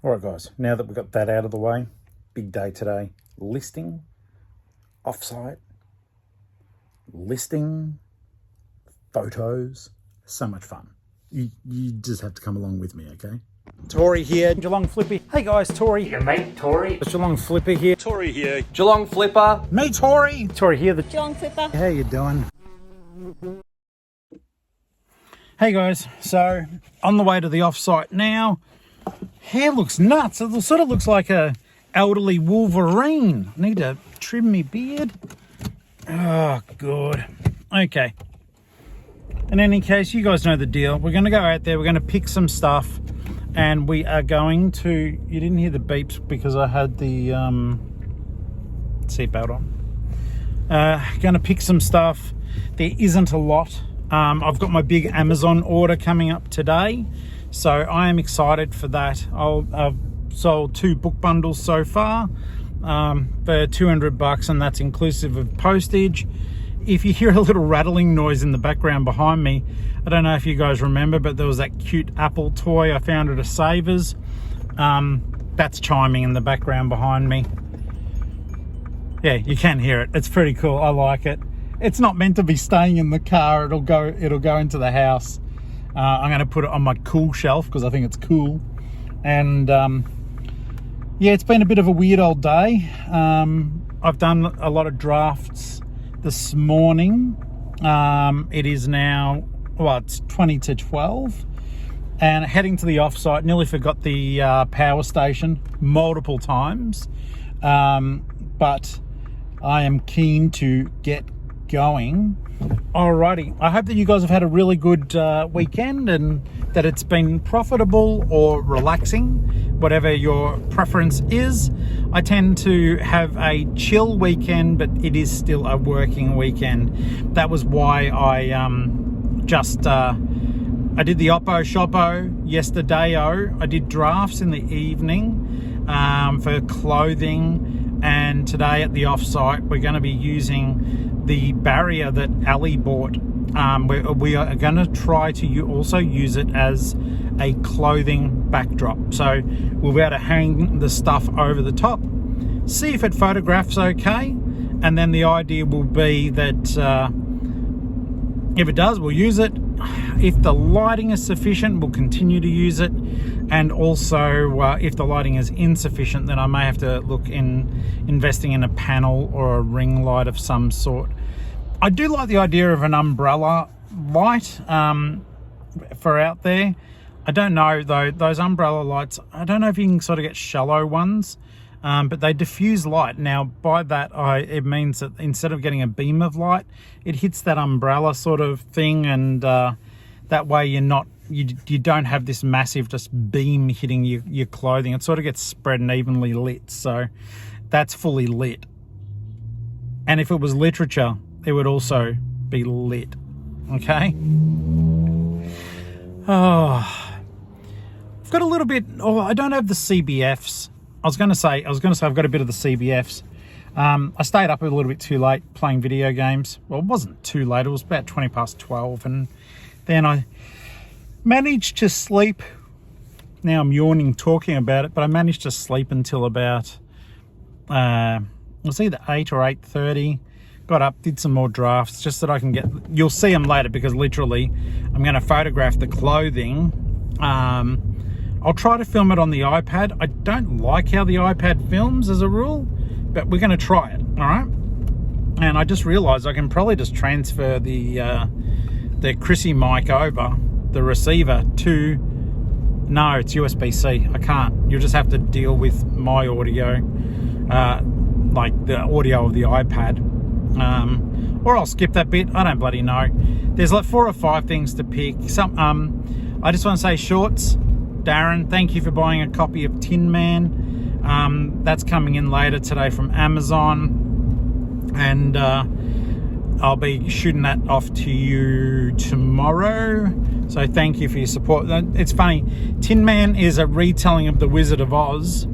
All right, guys, now that we've got that out of the way, big day today. Listing, offsite, listing, photos, so much fun. You just have to come along with me, okay? Tori here, Geelong-Flipper. Hey guys, Tori. Your mate Tori. It's Geelong-Flipper here. Tori here. Geelong-Flipper. Me, Tori. Tori here. Geelong-Flipper. How you doing? Hey guys, so on the way to the offsite now. Hair looks nuts. It sort of looks like a elderly Wolverine. I need to trim me beard. Oh, good. Okay. In any case, you guys know the deal. We're going to go out there. We're going to pick some stuff. And we are going to... You didn't hear the beeps because I had the seatbelt on. Going to pick some stuff. There isn't a lot. I've got my big Amazon order coming up today. So I am excited for that. I've sold 2 book bundles so far for $200, and that's inclusive of postage. If you hear a little rattling noise in the background behind me, I don't know if you guys remember, but there was that cute Apple toy I found at a Savers. That's chiming in the background behind me. Yeah, you can hear it. It's pretty cool. I like it. It's not meant to be staying in the car. It'll go into the house. I'm going to put it on my cool shelf because I think it's cool. And yeah, it's been a bit of a weird old day. I've done a lot of drafts this morning. It is now, well, it's 20 to 12. And heading to the offsite, nearly forgot the power station multiple times. But I am keen to get going. Alrighty, I hope that you guys have had a really good weekend and that it's been profitable or relaxing, whatever your preference is. I tend to have a chill weekend, but it is still a working weekend. That was why I I did the Oppo Shoppo yesterday-o. I did drafts in the evening for clothing, and today at the offsite we're going to be using the barrier that Ali bought. We are going to try to also use it as a clothing backdrop. So we'll be able to hang the stuff over the top, see if it photographs okay, and then the idea will be that if it does, we'll use it. If the lighting is sufficient, we'll continue to use it. And also, if the lighting is insufficient, then I may have to look in investing in a panel or a ring light of some sort. I do like the idea of an umbrella light for out there. I don't know though, those umbrella lights, I don't know if you can sort of get shallow ones, but they diffuse light. Now by that, it means that instead of getting a beam of light, it hits that umbrella sort of thing, and that way you don't have this massive just beam hitting your clothing. It sort of gets spread and evenly lit. So that's fully lit. And if it was literature, it would also be lit. Okay. Oh, I've got a little bit. Oh, I don't have the CBFs. I was going to say I've got a bit of the CBFs. I stayed up a little bit too late playing video games. Well, it wasn't too late. It was about 20 past 12, and then I managed to sleep. Now I'm yawning talking about it, but I managed to sleep until about it was either 8 or 8:30. Got up, did some more drafts just that I can get. You'll see them later because literally I'm going to photograph the clothing. I'll try to film it on the iPad. I don't like how the iPad films as a rule, but we're going to try it. All right. And I just realized I can probably just transfer the Chrissy mic over the receiver to, no, it's USB-C. I can't. You'll just have to deal with my audio, like the audio of the iPad, or I'll skip that bit. I don't bloody know. There's like 4 or 5 things to pick. I just want to say, Shorts, Darren, thank you for buying a copy of Tin Man. That's coming in later today from Amazon, and I'll be shooting that off to you tomorrow. So thank you for your support. It's funny, Tin Man is a retelling of The Wizard of Oz,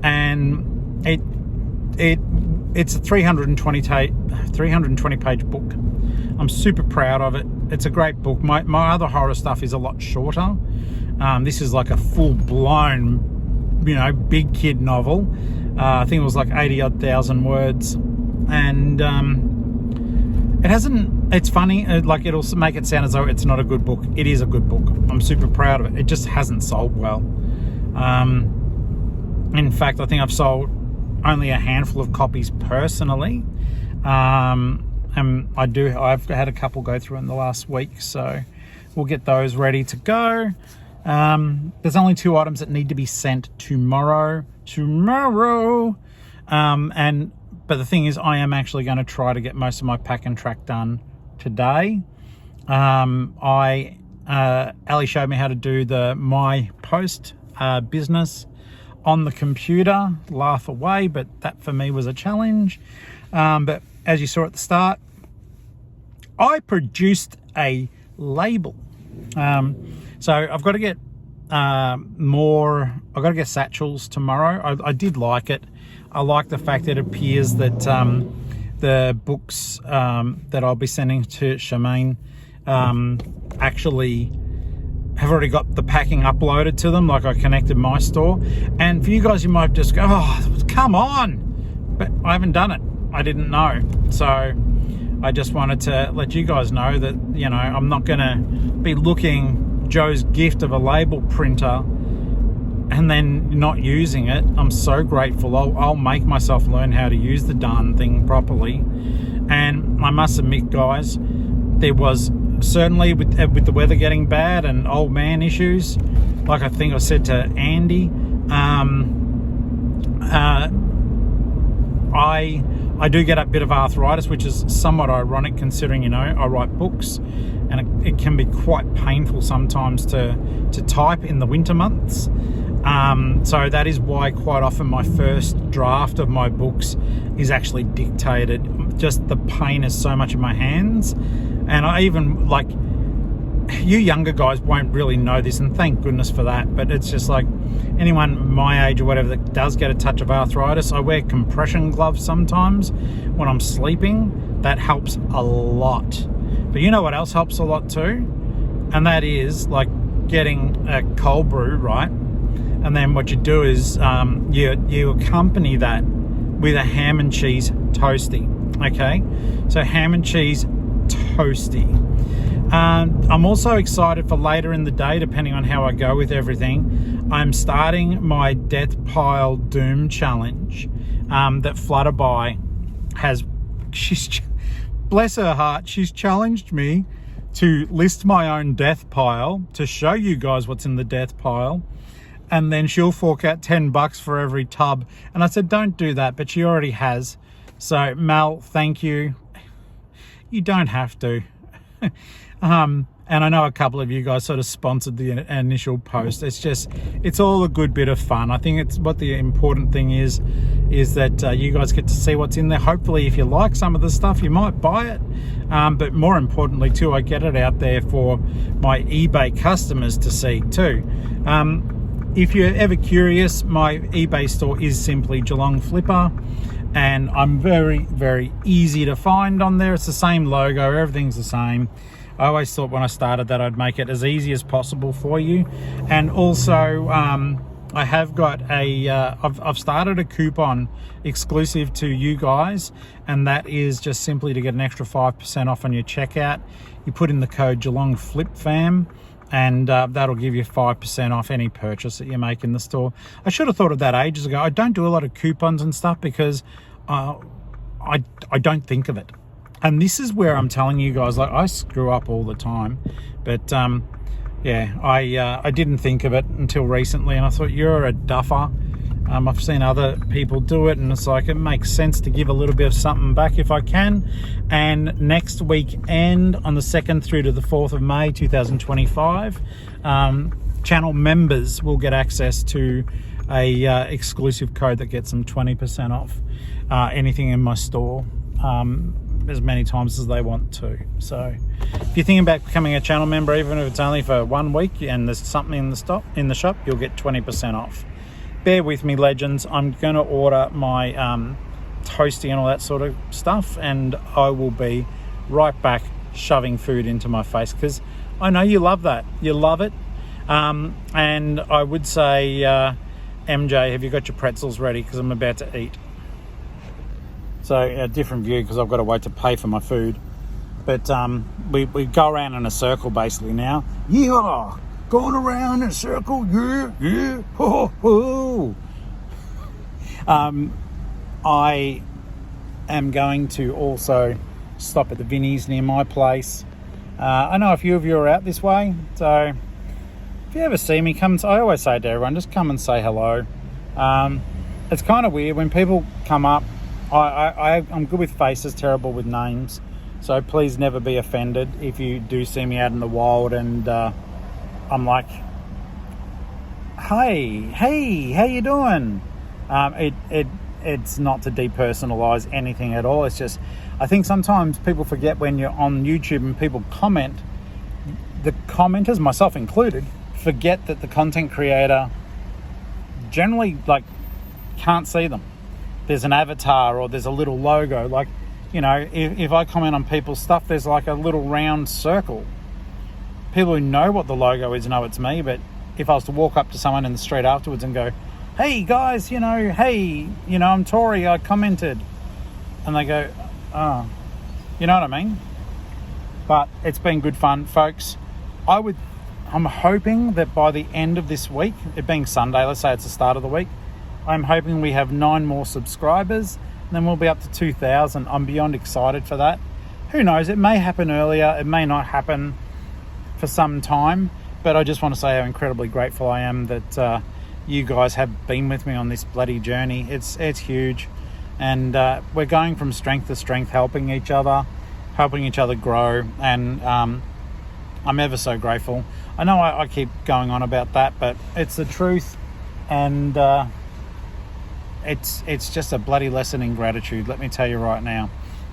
and it's a 320 page book. I'm super proud of it. It's a great book. My other horror stuff is a lot shorter. This is like a full-blown big kid novel. I think it was like 80-odd thousand words, and it hasn't. It's funny, like it'll make it sound as though it's not a good book. It is a good book. I'm super proud of it. It just hasn't sold well. In fact, I think I've sold only a handful of copies personally. And I've had a couple go through in the last week, so we'll get those ready to go. There's only 2 items that need to be sent tomorrow. But the thing is, I am actually going to try to get most of my pack and track done today. Ali showed me how to do the My Post business on the computer. Laugh away, but that for me was a challenge. But as you saw at the start, I produced a label. So I've got to get more. I've got to get satchels tomorrow. I did like it. I like the fact that it appears that the books that I'll be sending to Charmaine actually have already got the packing uploaded to them. Like I connected my store. And for you guys, you might just go, oh, come on. But I haven't done it. I didn't know. So I just wanted to let you guys know that, I'm not going to be looking Joe's gift of a label printer and then not using it. I'm so grateful. I'll make myself learn how to use the darn thing properly. And I must admit, guys, there was certainly with the weather getting bad and old man issues, like I think I said to Andy, I do get a bit of arthritis, which is somewhat ironic considering, I write books, and it can be quite painful sometimes to type in the winter months. So that is why quite often my first draft of my books is actually dictated. Just the pain is so much in my hands. And I even, like, you younger guys won't really know this, and thank goodness for that, but it's just like anyone my age or whatever that does get a touch of arthritis, I wear compression gloves sometimes when I'm sleeping. That helps a lot. But you know what else helps a lot too? And that is like getting a cold brew, right? And then what you do is you accompany that with a ham and cheese toasty. Okay, so ham and cheese toasty. I'm also excited for later in the day, depending on how I go with everything. I'm starting my Death Pile Doom challenge that Flutterby has. Bless her heart, she's challenged me to list my own death pile to show you guys what's in the death pile, and then she'll fork out $10 for every tub. And I said, don't do that, but she already has. So Mel, thank you. You don't have to. And I know a couple of you guys sort of sponsored the initial post. It's all a good bit of fun. I think it's what the important thing is that you guys get to see what's in there. Hopefully, if you like some of the stuff, you might buy it. But more importantly, too, I get it out there for my eBay customers to see too. If you're ever curious, my eBay store is simply Geelong-Flipper. And I'm very, very easy to find on there. It's the same logo, everything's the same. I always thought when I started that I'd make it as easy as possible for you. And also, I have got I've started a coupon exclusive to you guys, and that is just simply to get an extra 5% off on your checkout. You put in the code GeelongFlipFam, and that'll give you 5% off any purchase that you make in the store. I should have thought of that ages ago. I don't do a lot of coupons and stuff because I don't think of it. And this is where I'm telling you guys, like, I screw up all the time. But yeah, I didn't think of it until recently, and I thought, you're a duffer. I've seen other people do it, and it's like, it makes sense to give a little bit of something back if I can. And next weekend, on the 2nd through to the 4th of May 2025, channel members will get access to a exclusive code that gets them 20% off anything in my store, as many times as they want to. So if you're thinking about becoming a channel member, even if it's only for 1 week and there's something in the shop, you'll get 20% off. Bear with me, legends. I'm going to order my toasty and all that sort of stuff, and I will be right back shoving food into my face, because I know you love that. You love it. And I would say MJ, have you got your pretzels ready? Because I'm about to eat. So a different view because I've got to wait to pay for my food. But we go around in a circle basically now. Yeah, going around in a circle. Yeah, ho, ho. I am going to also stop at the Vinnies near my place. I know a few of you are out this way, so if you ever see me, I always say to everyone, just come and say hello. It's kind of weird when people come up. I'm good with faces, terrible with names, so please never be offended if you do see me out in the wild and I'm like, hey, how you doing? It's not to depersonalize anything at all. It's just, I think sometimes people forget when you're on YouTube and people comment, the commenters, myself included, forget that the content creator generally can't see them. There's an avatar or there's a little logo. Like, you know, if I comment on people's stuff, there's like a little round circle. People who know what the logo is know it's me, but if I was to walk up to someone in the street afterwards and go, hey guys, I'm Tori, I commented. And they go, oh, you know what I mean? But it's been good fun, folks. I'm hoping that by the end of this week, it being Sunday, let's say it's the start of the week, I'm hoping we have 9 more subscribers, and then we'll be up to 2,000. I'm beyond excited for that. Who knows, it may happen earlier, it may not happen for some time, but I just want to say how incredibly grateful I am that you guys have been with me on this bloody journey. It's huge, and we're going from strength to strength, helping each other grow, and I'm ever so grateful. I know I keep going on about that, but it's the truth, and it's just a bloody lesson in gratitude, let me tell you right now.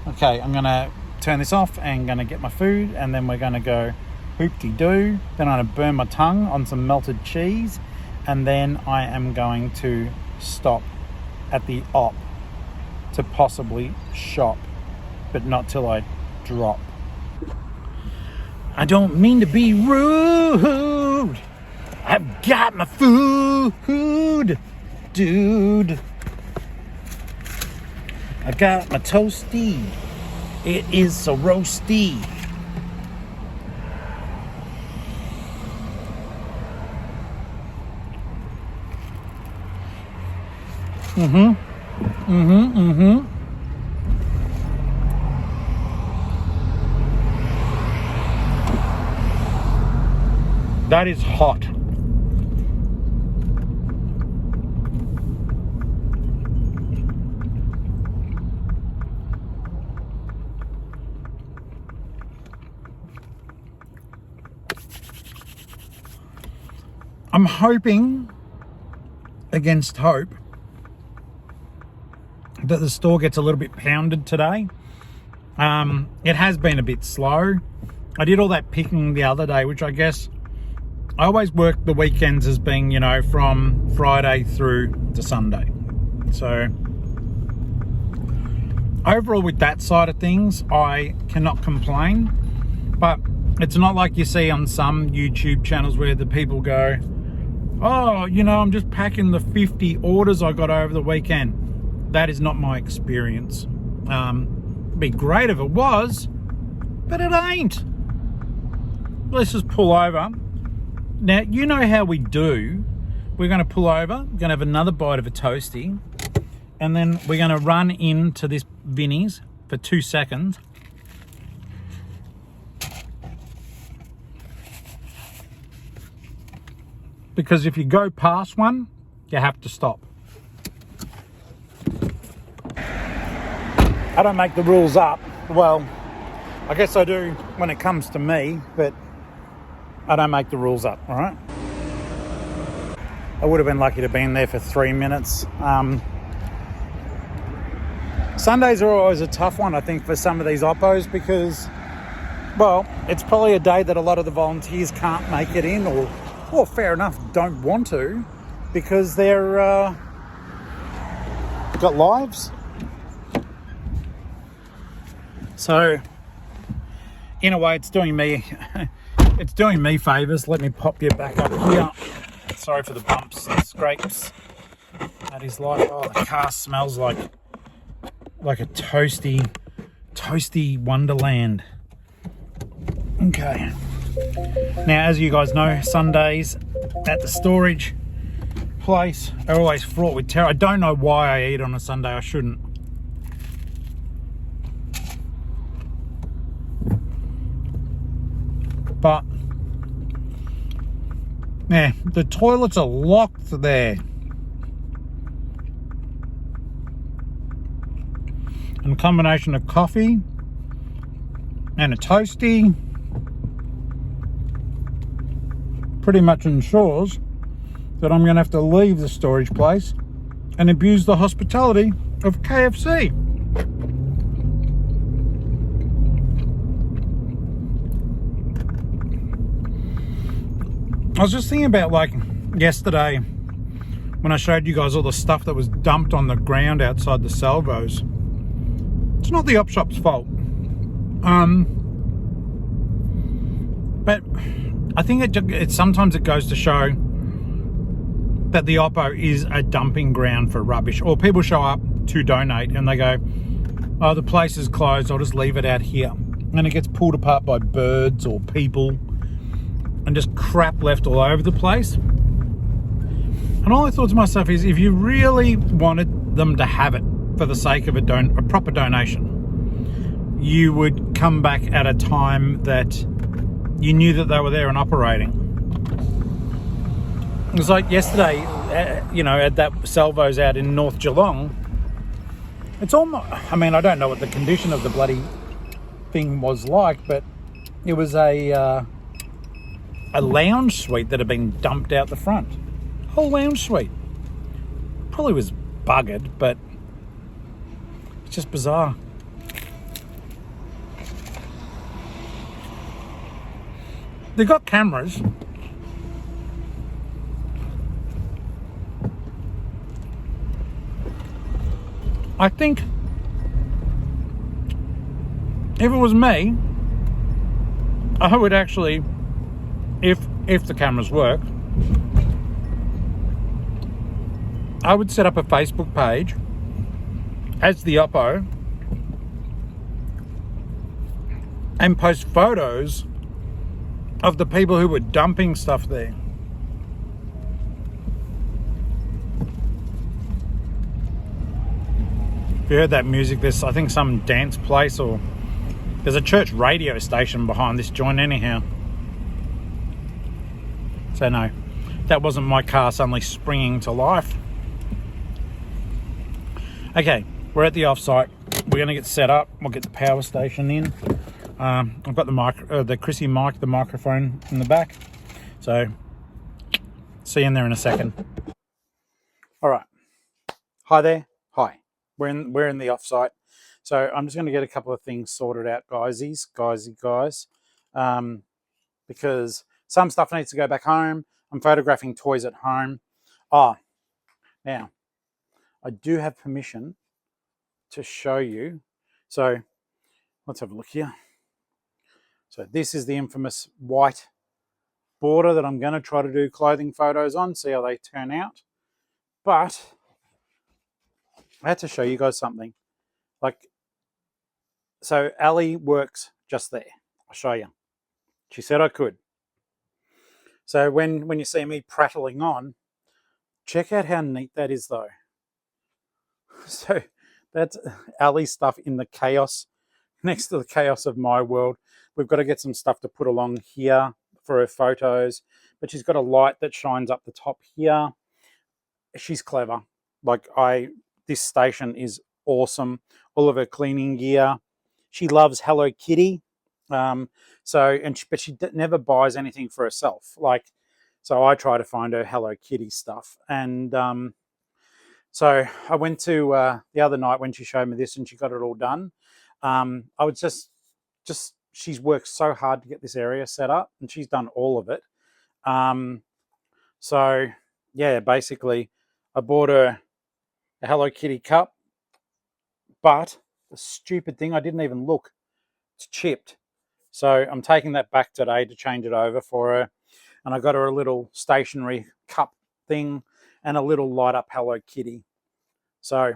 Okay, I'm gonna turn this off and gonna get my food, and then we're gonna go hoop-de-doo. Then I'm gonna burn my tongue on some melted cheese, and then I am going to stop at the op to possibly shop, but not till I drop. I don't mean to be rude. I've got my food, dude. I got my toasty. It is so roasty. That is hot. I'm hoping, against hope, that the store gets a little bit pounded today. It has been a bit slow. I did all that picking the other day, which I guess I always work the weekends as being, from Friday through to Sunday. So overall with that side of things, I cannot complain. But it's not like you see on some YouTube channels where the people go, oh, I'm just packing the 50 orders I got over the weekend. That is not my experience. It'd be great if it was, but it ain't. Let's just pull over. Now, you know how we do. We're going to pull over, we're going to have another bite of a toasty, and then we're going to run into this Vinnies for 2 seconds. Because if you go past one, you have to stop. I don't make the rules up. Well, I guess I do when it comes to me, but I don't make the rules up, all right? I would have been lucky to have been there for 3 minutes. Sundays are always a tough one, I think, for some of these oppos because, well, it's probably a day that a lot of the volunteers can't make it in or fair enough, don't want to because they're got lives. So, in a way, it's doing me favours. Let me pop you back up here. Sorry for the bumps and scrapes. that is like. Oh, the car smells like a toasty wonderland. Okay. Now, as you guys know, Sundays at the storage place are always fraught with terror. I don't know why I eat on a Sunday. I shouldn't. But yeah, the toilets are locked there. And a combination of coffee and a toasty pretty much ensures that I'm going to have to leave the storage place and abuse the hospitality of KFC. I was just thinking about, like, yesterday when I showed you guys all the stuff that was dumped on the ground outside the salvos. It's not the op shop's fault. But I think it sometimes it goes to show that the Oppo is a dumping ground for rubbish, or people show up to donate and they go, oh, the place is closed, I'll just leave it out here. And it gets pulled apart by birds or people and just crap left all over the place. And all I thought to myself is, if you really wanted them to have it for the sake of a proper donation, you would come back at a time that you knew that they were there and operating. It was like yesterday, you know, at that Salvos out in North Geelong. It's almost, I mean, I don't know what the condition of the bloody thing was like, but it was a lounge suite that had been dumped out the front. Whole lounge suite. Probably was buggered, but it's just bizarre. They got cameras. I think if it was me, I would actually, if the cameras work, I would set up a Facebook page as the Oppo and post photos of the people who were dumping stuff there. If you heard that music, there's, I think, some dance place, or there's a church radio station behind this joint anyhow. So no, that wasn't my car suddenly springing to life. Okay, we're at the offsite. We're going to get set up. We'll get the power station in. I've got the Chrissy mic, the microphone in the back. So, see you in there in a second. All right. Hi there. Hi. We're in the offsite. So I'm just going to get a couple of things sorted out, guys. Because some stuff needs to go back home. I'm photographing toys at home. Now, I do have permission to show you. So let's have a look here. So this is the infamous white border that I'm going to try to do clothing photos on, see how they turn out. But I had to show you guys something. Like, so Ali works just there. I'll show you. She said I could. So when you see me prattling on, check out how neat that is though. So that's Ali's stuff in the chaos, next to the chaos of my world. We've got to get some stuff to put along here for her photos, but she's got a light that shines up the top here. She's clever. Like, this station is awesome. All of her cleaning gear. She loves Hello Kitty. But she never buys anything for herself. Like, so I try to find her Hello Kitty stuff. And so I went to the other night when she showed me this and she got it all done. I was just she's worked so hard to get this area set up, and she's done all of it. So yeah, basically I bought her a Hello Kitty cup, but the stupid thing, I didn't even look. It's chipped. So I'm taking that back today to change it over for her. And I got her a little stationary cup thing, and a little light up Hello Kitty. So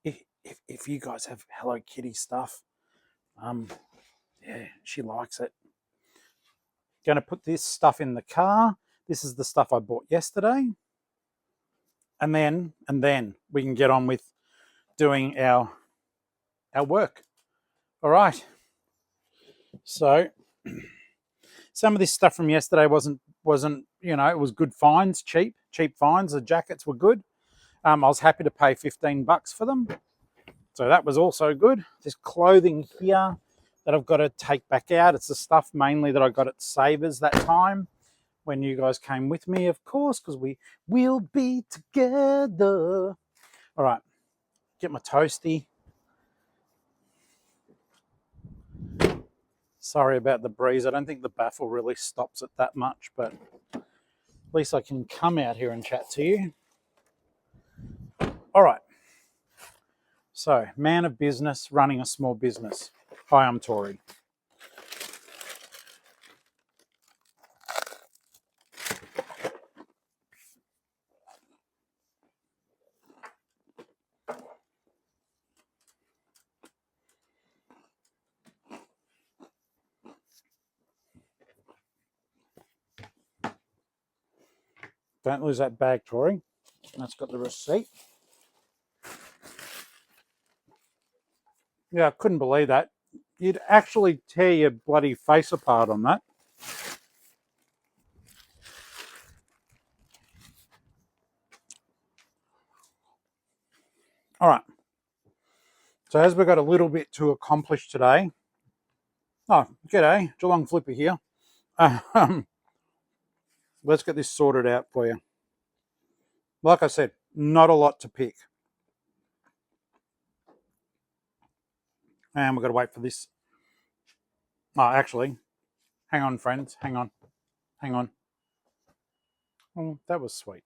if you guys have Hello Kitty stuff, yeah, she likes it. Going to put this stuff in the car. This is the stuff I bought yesterday. And then we can get on with doing our work. All right. So some of this stuff from yesterday wasn't it was good finds, cheap finds. The jackets were good. I was happy to pay $15 for them. So that was also good. This clothing here that I've got to take back out. It's the stuff mainly that I got at Savers that time when you guys came with me, of course, because we will be together. All right, get my toasty. Sorry about the breeze. I don't think the baffle really stops it that much, but at least I can come out here and chat to you. All right. So, man of business, running a small business. Hi, I'm Tori. Don't lose that bag, Tori. That's got the receipt. Yeah, I couldn't believe that. You'd actually tear your bloody face apart on that. All right. So as we've got a little bit to accomplish today. Oh, g'day, Geelong-Flipper here. Let's get this sorted out for you. Like I said, not a lot to pick. And we've got to wait for this. Oh, actually, hang on, friends. Hang on. Oh, that was sweet.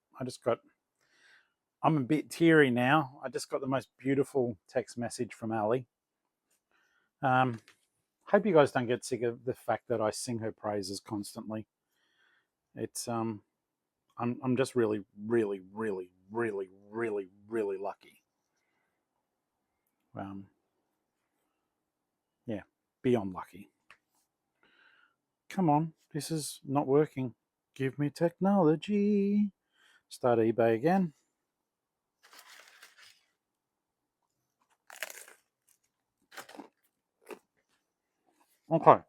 I'm a bit teary now. I just got the most beautiful text message from Ali. Hope you guys don't get sick of the fact that I sing her praises constantly. It's I'm just really, really, really, really, really, really lucky. Yeah, beyond lucky. Come on, this is not working. Give me technology. Start eBay again. Okay.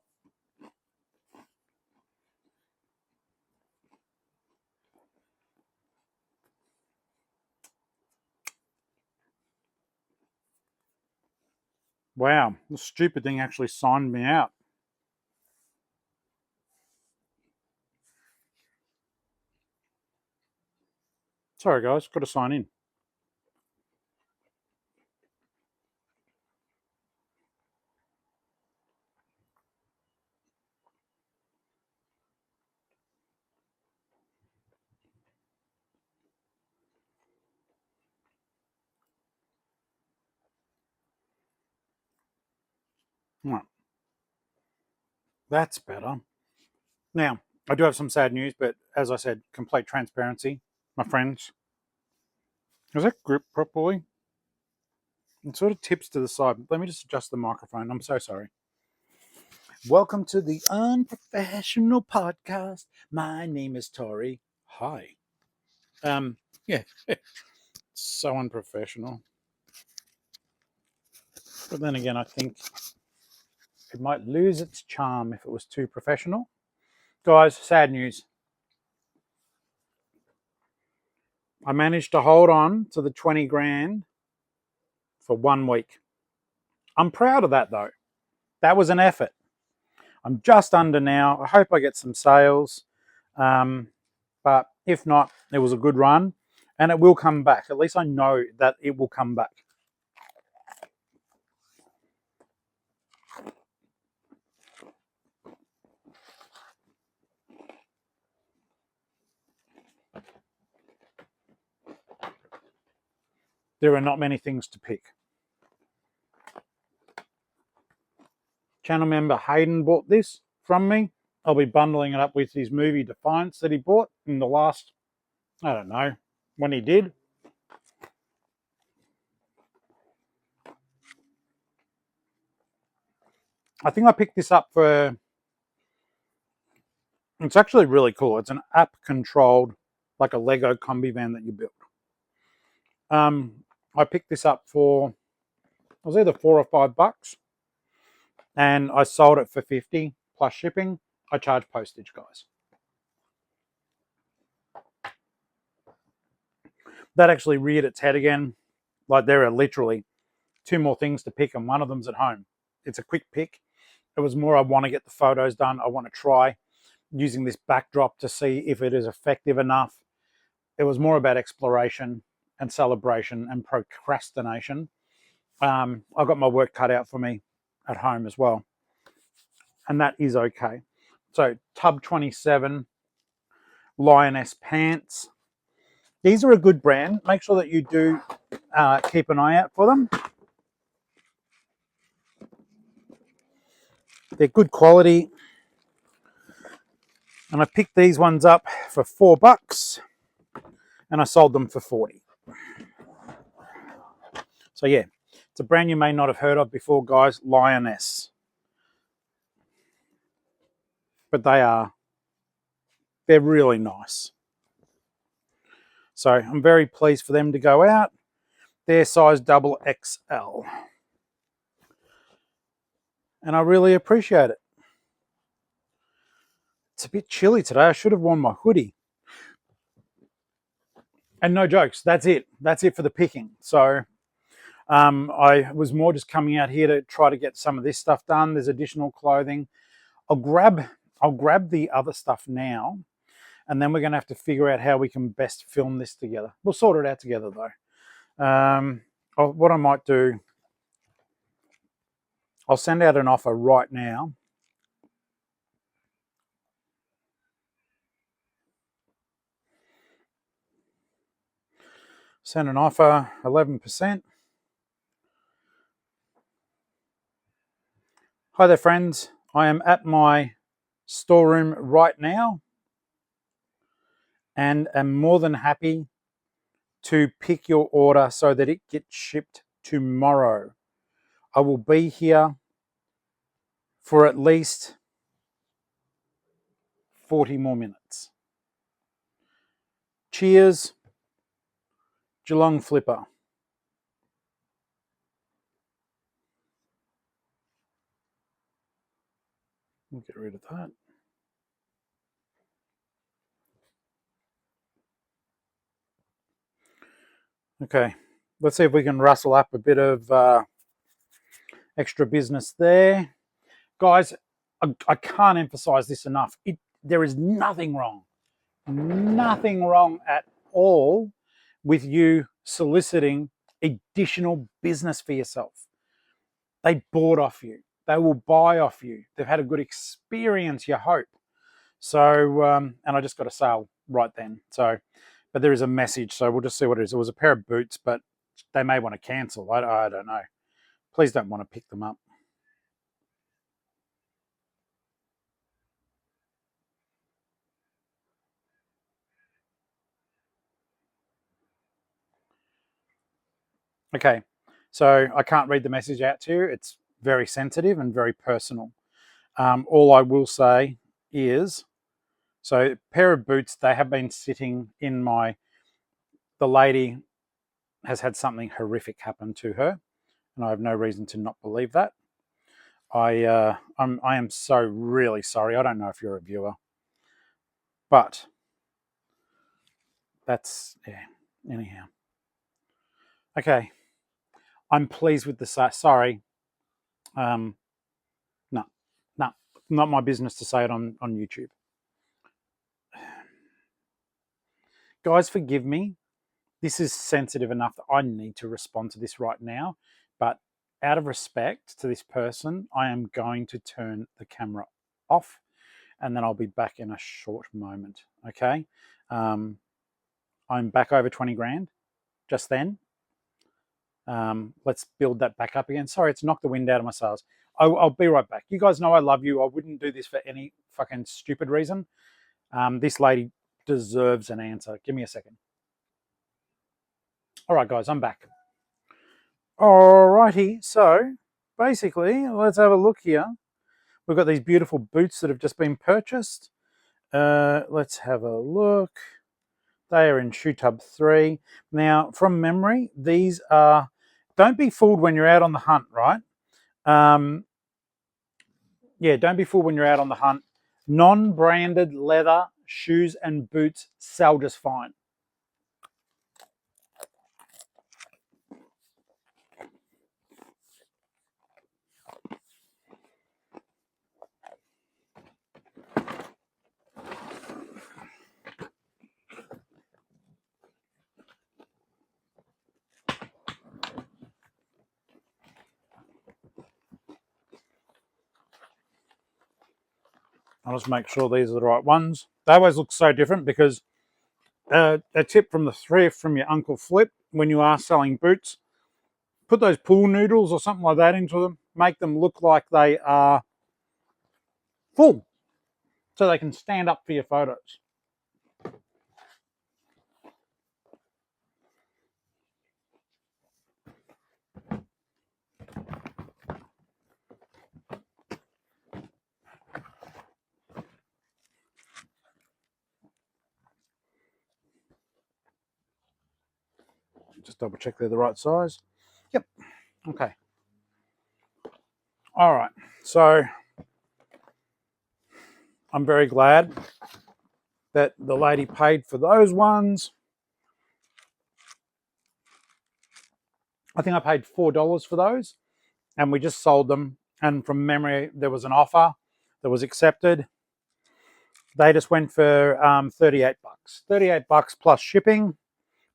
Wow, the stupid thing actually signed me out. Sorry guys, got to sign in. Right. That's better. Now, I do have some sad news, but as I said, complete transparency, my friends. Does that grip properly? It sort of tips to the side. Let me just adjust the microphone. I'm so sorry. Welcome to the Unprofessional Podcast. My name is Tori. Hi. Yeah. So unprofessional. But then again, I think it might lose its charm if it was too professional. Guys, sad news. I managed to hold on to the 20 grand for 1 week. I'm proud of that though. That was an effort. I'm just under now. I hope I get some sales. But if not, it was a good run and it will come back. At least I know that it will come back. There are not many things to pick. Channel member Hayden bought this from me. I'll be bundling it up with his movie Defiance that he bought in the last, I don't know, when he did. I think I picked this up for, it's actually really cool. It's an app controlled, like a Lego combi van that you build. I picked this up for, it was either $4 or $5, and I sold it for 50 plus shipping. I charge postage, guys. That actually reared its head again. Like, there are literally 2 more things to pick, and one of them's at home. It's a quick pick. It was more, I want to get the photos done. I want to try using this backdrop to see if it is effective enough. It was more about exploration and celebration and procrastination. I got my work cut out for me at home as well, and that is okay. So Tub 27 Lioness pants. These are a good brand. Make sure that you do keep an eye out for them. They're good quality. And I picked these ones up for $4 and I sold them for 40. So yeah, it's a brand you may not have heard of before, guys, Lioness. But they're really nice. So I'm very pleased for them to go out. They're size XXL. And I really appreciate it. It's a bit chilly today. I should have worn my hoodie. And no jokes, that's it. That's it for the picking. So I was more just coming out here to try to get some of this stuff done. There's additional clothing. I'll grab the other stuff now, and then we're going to have to figure out how we can best film this together. We'll sort it out together though. What I might do, I'll send out an offer right now. Send an offer, 11%. Hi there, friends. I am at my storeroom right now and am more than happy to pick your order so that it gets shipped tomorrow. I will be here for at least 40 more minutes. Cheers, Geelong-Flipper. We'll get rid of that. Okay, let's see if we can rustle up a bit of extra business there. Guys, I can't emphasize this enough. There is nothing wrong at all with you soliciting additional business for yourself. They bought off you. They will buy off you. They've had a good experience, you hope. So, and I just got a sale right then. So, but there is a message, so we'll just see what it is. It was a pair of boots, but they may want to cancel. I don't know. Please don't want to pick them up. Okay, so I can't read the message out to you. It's very sensitive and very personal. All I will say is, so pair of boots, they have been sitting in the lady has had something horrific happen to her, and I have no reason to not believe that. I am so really sorry. I don't know if you're a viewer, but that's, yeah, anyhow. Okay, I'm pleased with the sorry. No, not my business to say it on YouTube. Guys, forgive me. This is sensitive enough that I need to respond to this right now. But out of respect to this person, I am going to turn the camera off and then I'll be back in a short moment. Okay. I'm back over 20 grand just then. Let's build that back up again. Sorry, it's knocked the wind out of my sails. I'll be right back. You guys know I love you. I wouldn't do this for any fucking stupid reason. This lady deserves an answer. Give me a second. All right, guys, I'm back. Alrighty, so basically, let's have a look here. We've got these beautiful boots that have just been purchased. Let's have a look. They are in shoe tub 3. Now, from memory, these are, don't be fooled when you're out on the hunt, right? Yeah, don't be fooled when you're out on the hunt. Non-branded leather shoes and boots sell just fine. I'll just make sure these are the right ones. They always look so different because a tip from the thrift from your Uncle Flip, when you are selling boots, put those pool noodles or something like that into them, make them look like they are full so they can stand up for your photos. Just double check they're the right size. Yep. Okay. All right. So I'm very glad that the lady paid for those ones. I think I paid $4 for those, and we just sold them. And from memory, there was an offer that was accepted. They just went for $38. $38 plus shipping,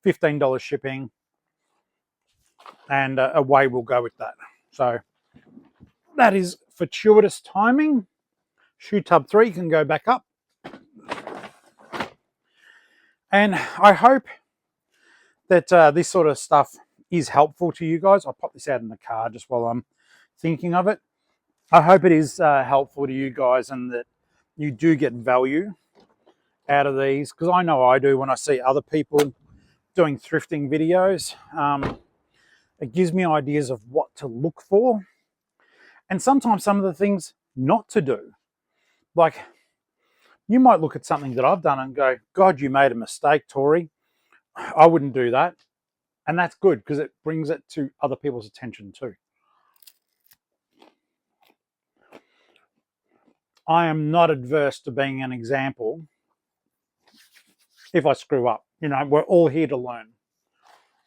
$15 shipping, and away we'll go with that. So that is fortuitous timing. Shoe tub 3 can go back up. And I hope that this sort of stuff is helpful to you guys. I'll pop this out in the car just while I'm thinking of it. I hope it is helpful to you guys and that you do get value out of these, because I know I do when I see other people doing thrifting videos. It gives me ideas of what to look for and sometimes some of the things not to do. Like, you might look at something that I've done and go, God, you made a mistake, Tori. I wouldn't do that. And that's good because it brings it to other people's attention too. I am not adverse to being an example if I screw up. You know, we're all here to learn.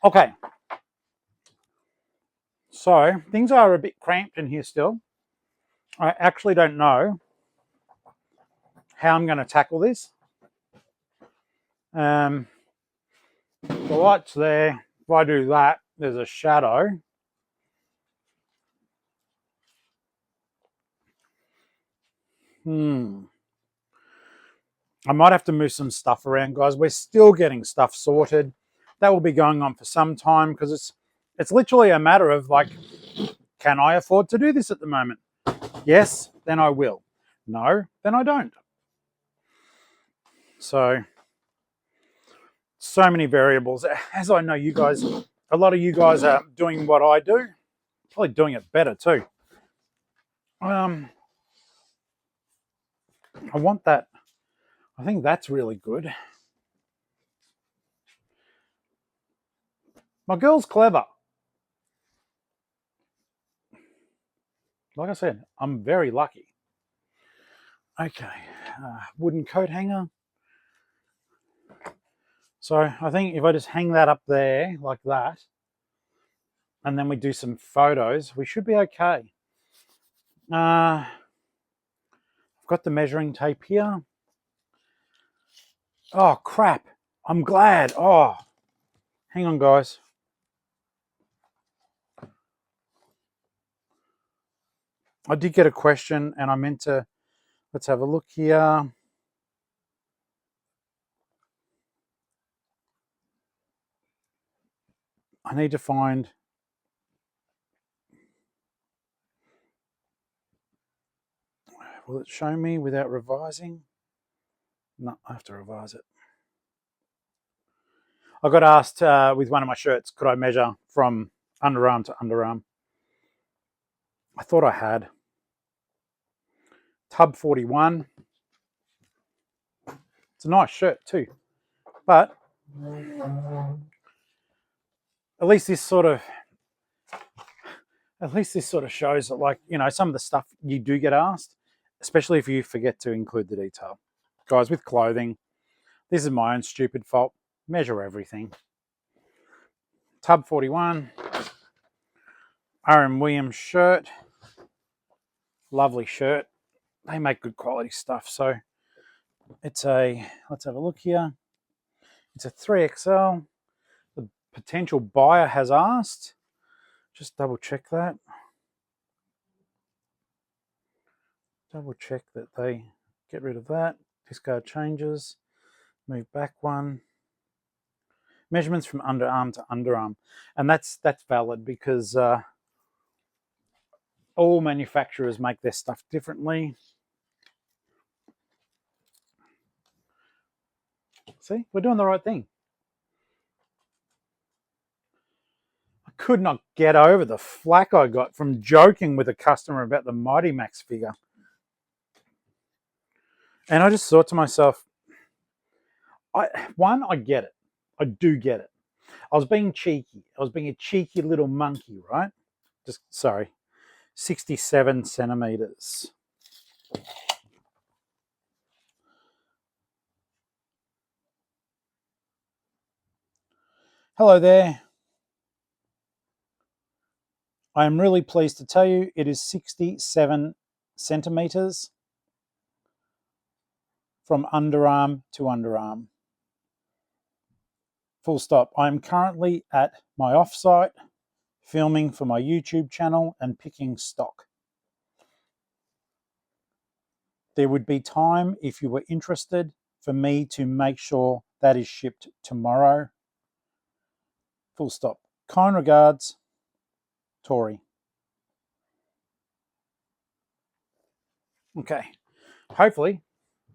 Okay. So things are a bit cramped in here still. I actually don't know how I'm going to tackle this. The light's there. If I do that, there's a shadow. I might have to move some stuff around, guys. We're still getting stuff sorted. That will be going on for some time because it's literally a matter of like, can I afford to do this at the moment? Yes, then I will. No, then I don't. So many variables. As I know you guys, a lot of you guys are doing what I do, probably doing it better too. I want that. I think that's really good. My girl's clever. Like I said, I'm very lucky. Okay, wooden coat hanger. So I think if I just hang that up there like that, and then we do some photos, we should be okay. I've got the measuring tape here. Oh, crap. I'm glad. Oh, hang on, guys. I did get a question and I meant to, let's have a look here. I need to find, will it show me without revising? No, I have to revise it. I got asked with one of my shirts, could I measure from underarm to underarm? I thought I had. Tub 41. It's a nice shirt too, but at least this sort of shows that, like, you know, some of the stuff you do get asked, especially if you forget to include the detail. Guys, with clothing, this is my own stupid fault. Measure everything. Tub 41. R.M. Williams shirt. Lovely shirt. They make good quality stuff. So it's a, let's have a look here. It's a 3XL. The potential buyer has asked. Just double check that. Double check that they get rid of that. Discard changes. Move back one. Measurements from underarm to underarm. And that's valid because all manufacturers make their stuff differently. See, we're doing the right thing. I could not get over the flack I got from joking with a customer about the Mighty Max figure. And I just thought to myself, I get it. I do get it. I was being cheeky. I was being a cheeky little monkey, right? 67 centimeters. Hello there. I am really pleased to tell you it is 67 centimeters from underarm to underarm. Full stop. I am currently at my offsite filming for my YouTube channel and picking stock. There would be time, if you were interested, for me to make sure that is shipped tomorrow. Full stop. Kind regards, Tori. Okay. Hopefully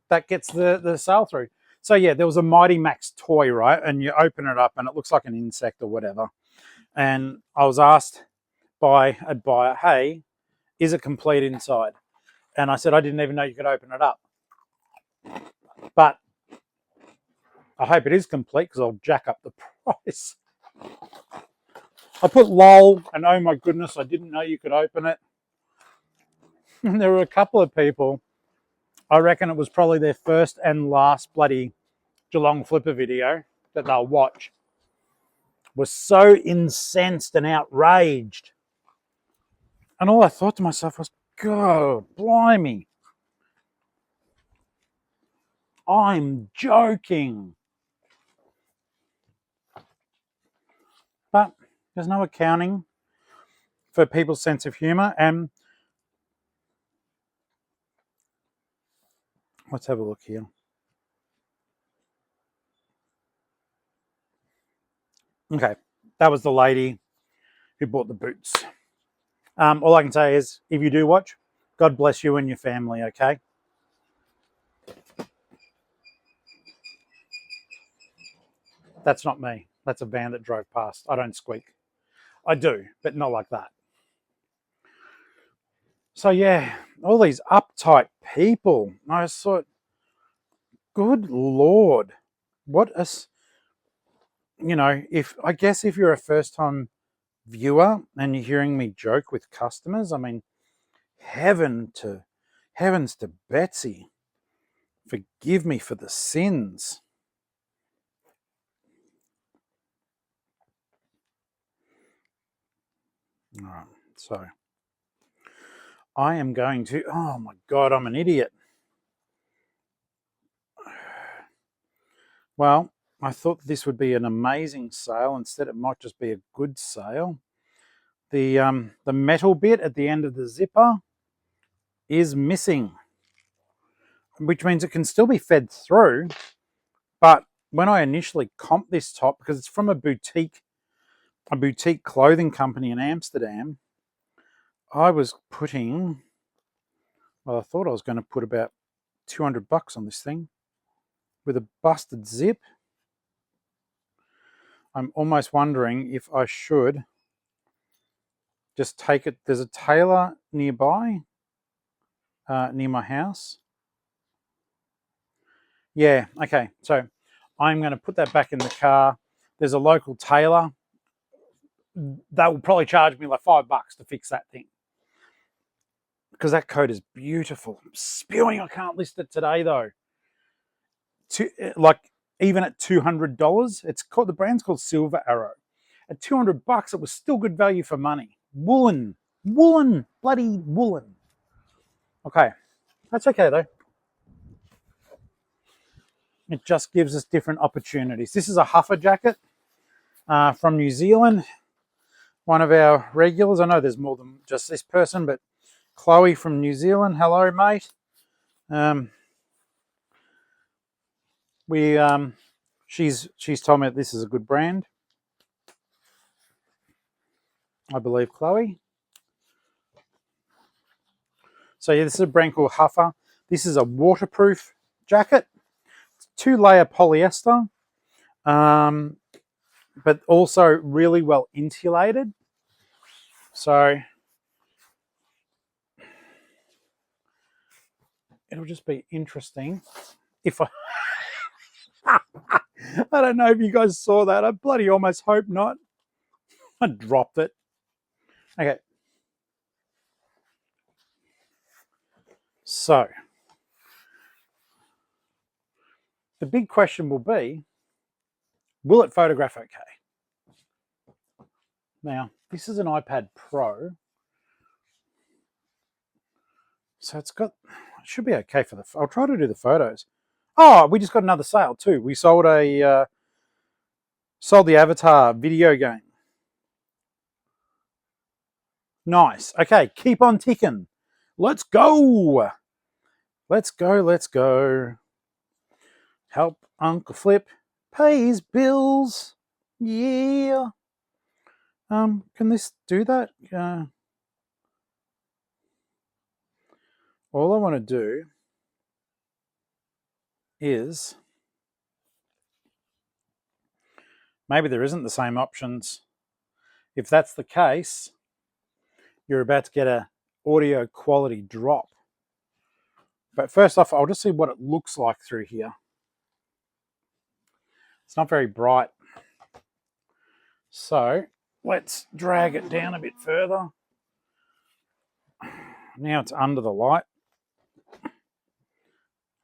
that gets the sale through. So yeah, there was a Mighty Max toy, right? And you open it up and it looks like an insect or whatever. And I was asked by a buyer, hey, is it complete inside? And I said, I didn't even know you could open it up. But I hope it is complete because I'll jack up the price. I put lol and oh my goodness, I didn't know you could open it. And there were a couple of people, I reckon it was probably their first and last bloody Geelong-Flipper video that they'll watch, was so incensed and outraged. And all I thought to myself was, God, blimey. I'm joking. But there's no accounting for people's sense of humour. And let's have a look here. Okay, that was the lady who bought the boots. All I can say is, if you do watch, God bless you and your family, okay? That's not me. That's a van that drove past. I don't squeak. I do, but not like that. So yeah, all these uptight people. I thought, good Lord, what a, you know, if you're a first-time viewer and you're hearing me joke with customers, I mean, heavens to Betsy, forgive me for the sins. All right, so I am going to, oh my God, I'm an idiot. Well, I thought this would be an amazing sale. Instead, it might just be a good sale. The metal bit at the end of the zipper is missing, which means it can still be fed through. But when I initially comped this top, because it's from a boutique clothing company in Amsterdam, I was putting, well, I thought I was going to put about $200 on this thing with a busted zip. I'm almost wondering if I should just take it. There's a tailor nearby, near my house. Yeah, okay. So I'm going to put that back in the car. There's a local tailor. They will probably charge me like $5 to fix that thing. Because that coat is beautiful. I'm spewing, I can't list it today though. Like even at $200, it's called, the brand's called Silver Arrow. At $200, it was still good value for money. Woolen, bloody woolen. Okay, that's okay though. It just gives us different opportunities. This is a huffer jacket from New Zealand. One of our regulars. I know there's more than just this person, but Chloe from New Zealand. Hello, mate. She's told me that this is a good brand. I believe Chloe. So yeah, this is a brand called Huffer. This is a waterproof jacket. It's 2-layer polyester, but also really well insulated. So it'll just be interesting if I... I don't know if you guys saw that. I bloody almost hope not. I dropped it. Okay. So the big question will be, will it photograph okay? Now, this is an iPad Pro. So it should be okay for I'll try to do the photos. Oh, we just got another sale too. We sold sold the Avatar video game. Nice. Okay, keep on ticking. Let's go. Let's go. Help Uncle Flip pay his bills. Yeah. Can this do that? All I want to do is, maybe there isn't the same options. If that's the case, you're about to get a audio quality drop. But first off, I'll just see what it looks like through here. It's not very bright. So let's drag it down a bit further. Now it's under the light.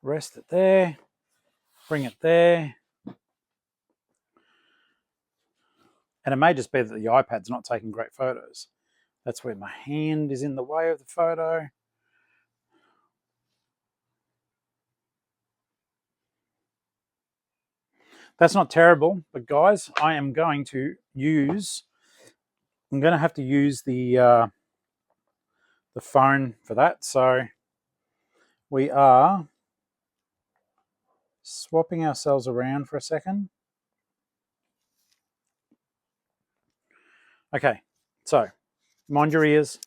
Rest it there. Bring it there. And it may just be that the iPad's not taking great photos. That's where my hand is in the way of the photo. That's not terrible, but guys, I'm going to have to use the phone for that. So we are swapping ourselves around for a second. Okay, so mind your ears.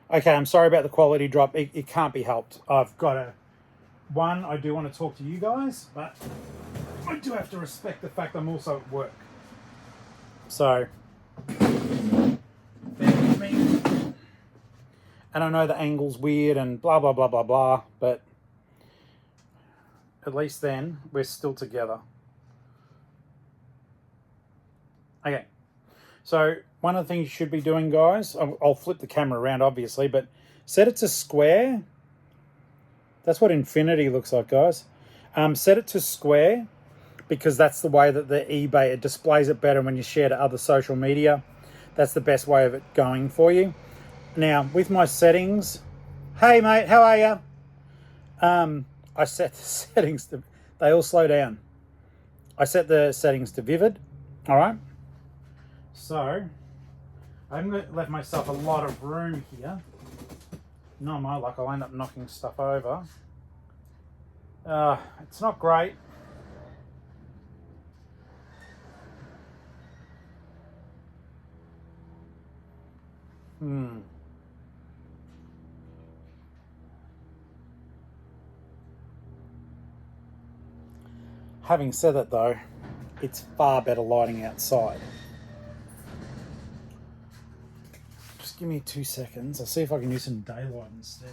Okay, I'm sorry about the quality drop. It can't be helped. I do want to talk to you guys, but I do have to respect the fact I'm also at work. So, bear with me. And I know the angle's weird and blah, blah, blah, blah, blah, but at least then we're still together. Okay, so one of the things you should be doing, guys, I'll flip the camera around, obviously, but set it to square. That's what infinity looks like, guys. Set it to square because that's the way that the eBay, it displays it better when you share to other social media. That's the best way of it going for you. Now, with my settings, hey mate, how are you? I set the settings to, they all slow down. I set the settings to vivid, all right? So, I'm going to let myself a lot of room here. No, my luck, I'll end up knocking stuff over. It's not great. Having said that though, it's far better lighting outside. Just give me 2 seconds. I'll see if I can use some daylight instead.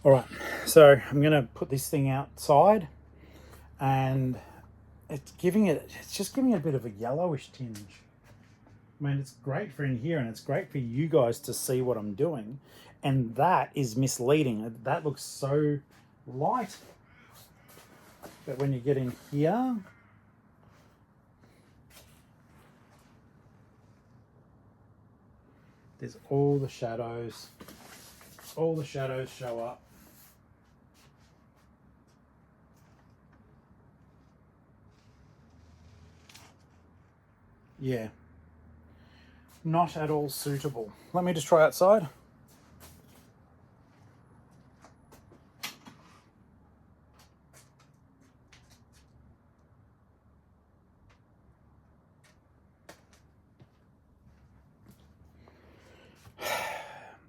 All right, so I'm gonna put this thing outside, and it's just giving it a bit of a yellowish tinge. I mean, it's great for in here, and it's great for you guys to see what I'm doing, and that is misleading. That looks so light, but when you get in here, there's all the shadows show up. Yeah, not at all suitable. Let me just try outside.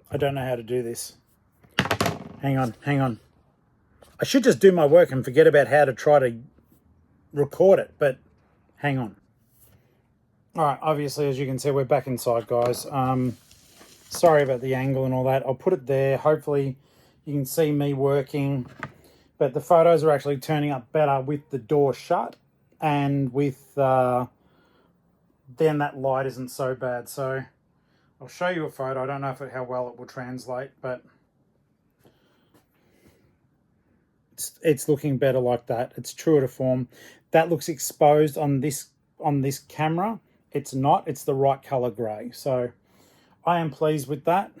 I don't know how to do this. Hang on. I should just do my work and forget about how to try to record it, but hang on. All right, obviously, as you can see, we're back inside, guys. Sorry about the angle and all that. I'll put it there. Hopefully you can see me working, but the photos are actually turning up better with the door shut, and with then that light isn't so bad. So I'll show you a photo. I don't know how well it will translate, but it's looking better like that. It's truer to form. That looks exposed on this camera. It's not. It's the right color gray. So I am pleased with that.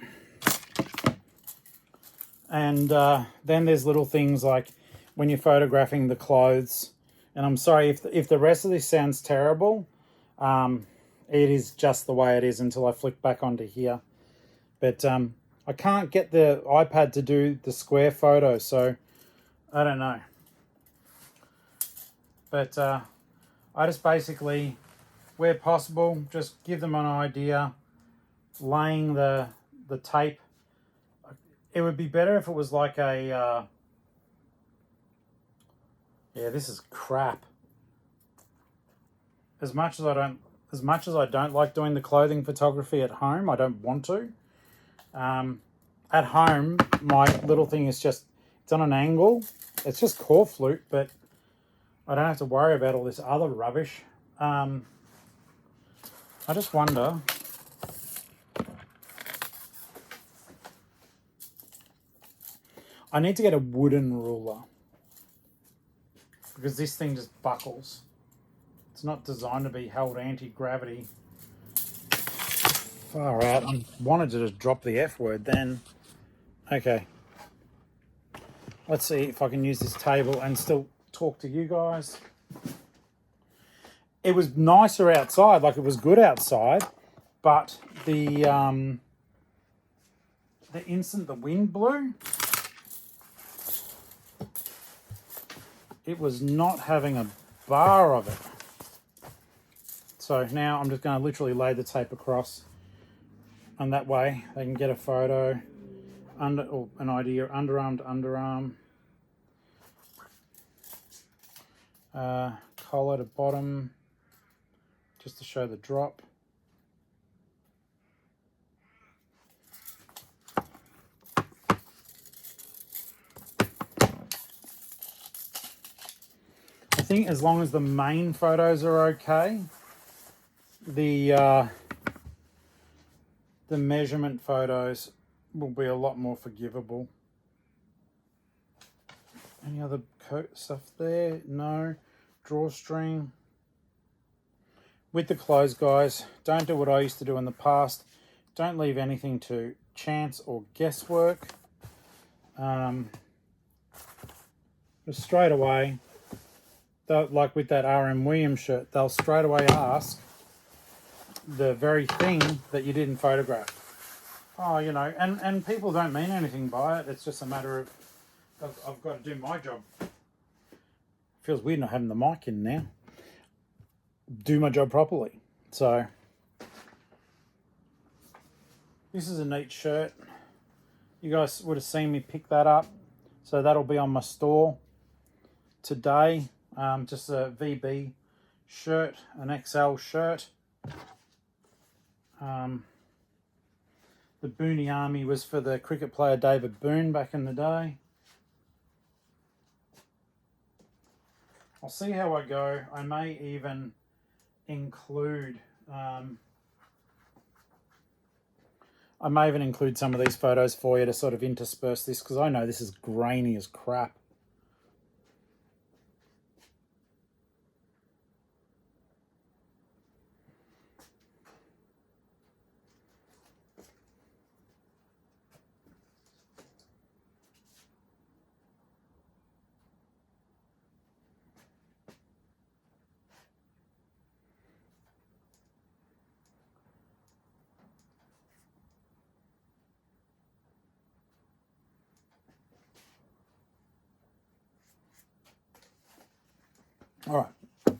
And then there's little things like when you're photographing the clothes. And I'm sorry if the rest of this sounds terrible. It is just the way it is until I flick back onto here. But I can't get the iPad to do the square photo, so I don't know. But I just basically, where possible, just give them an idea, laying the tape. It would be better if it was like a yeah, this is crap. As much as I don't like doing the clothing photography at home, I don't want to. At home, my little thing is just, it's on an angle. It's just core flute, but I don't have to worry about all this other rubbish. I just wonder. I need to get a wooden ruler because this thing just buckles. It's not designed to be held anti-gravity. Far out. I wanted to just drop the F word then. Okay. Let's see if I can use this table and still talk to you guys. It was nicer outside, like it was good outside, but the instant the wind blew, it was not having a bar of it. So now I'm just going to literally lay the tape across, and that way they can get a photo or an idea, underarm to underarm, collar to bottom, just to show the drop. I think as long as the main photos are okay, the measurement photos will be a lot more forgivable. Any other coat stuff there? No. Drawstring. With the clothes, guys, don't do what I used to do in the past. Don't leave anything to chance or guesswork. Just straight away, like with that R.M. Williams shirt, they'll straight away ask the very thing that you didn't photograph. Oh, you know, and people don't mean anything by it. It's just a matter of I've got to do my job. Feels weird not having the mic in now. Do my job properly. So This is a neat shirt. You guys would have seen me pick that up. So that'll be on my store today. Just a VB shirt, an XL shirt. The Boonie Army was for the cricket player David Boone back in the day. I'll see how I go. I may even include some of these photos for you to sort of intersperse this, because I know this is grainy as crap. All right.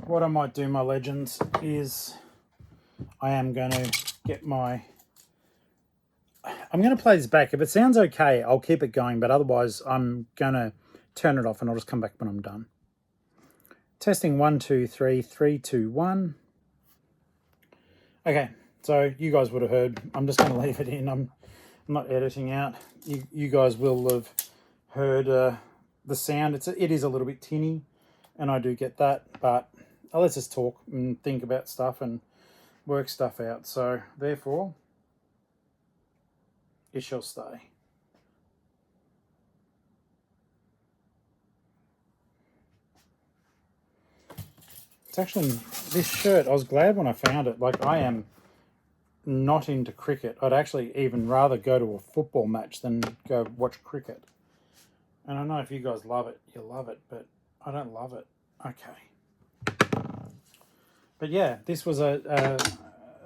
What I might do, my legends, is I am going to get my... I'm going to play this back. If it sounds okay, I'll keep it going, but otherwise I'm going to turn it off and I'll just come back when I'm done. Testing 1, 2, 3, 3, 2, 1. Okay, so you guys would have heard. I'm just going to leave it in. I'm not editing out. You guys will have heard the sound. It is a little bit tinny, and I do get that, but let's just talk and think about stuff and work stuff out. So therefore, it shall stay. It's actually, this shirt, I was glad when I found it. Like, I am not into cricket. I'd actually even rather go to a football match than go watch cricket. And I know if you guys love it, you love it, but I don't love it. Okay. But yeah, this was a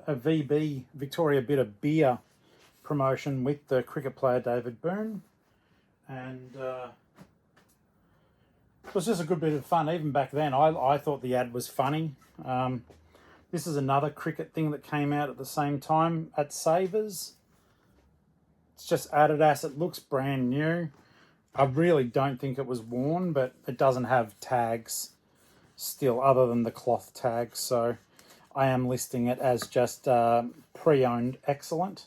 VB, Victoria Bitter Beer promotion with the cricket player David Boone. And it was just a good bit of fun. Even back then, I thought the ad was funny. This is another cricket thing that came out at the same time at Savers. It's just Adidas. It looks brand new. I really don't think it was worn, but it doesn't have tags still other than the cloth tags. So I am listing it as just pre-owned excellent.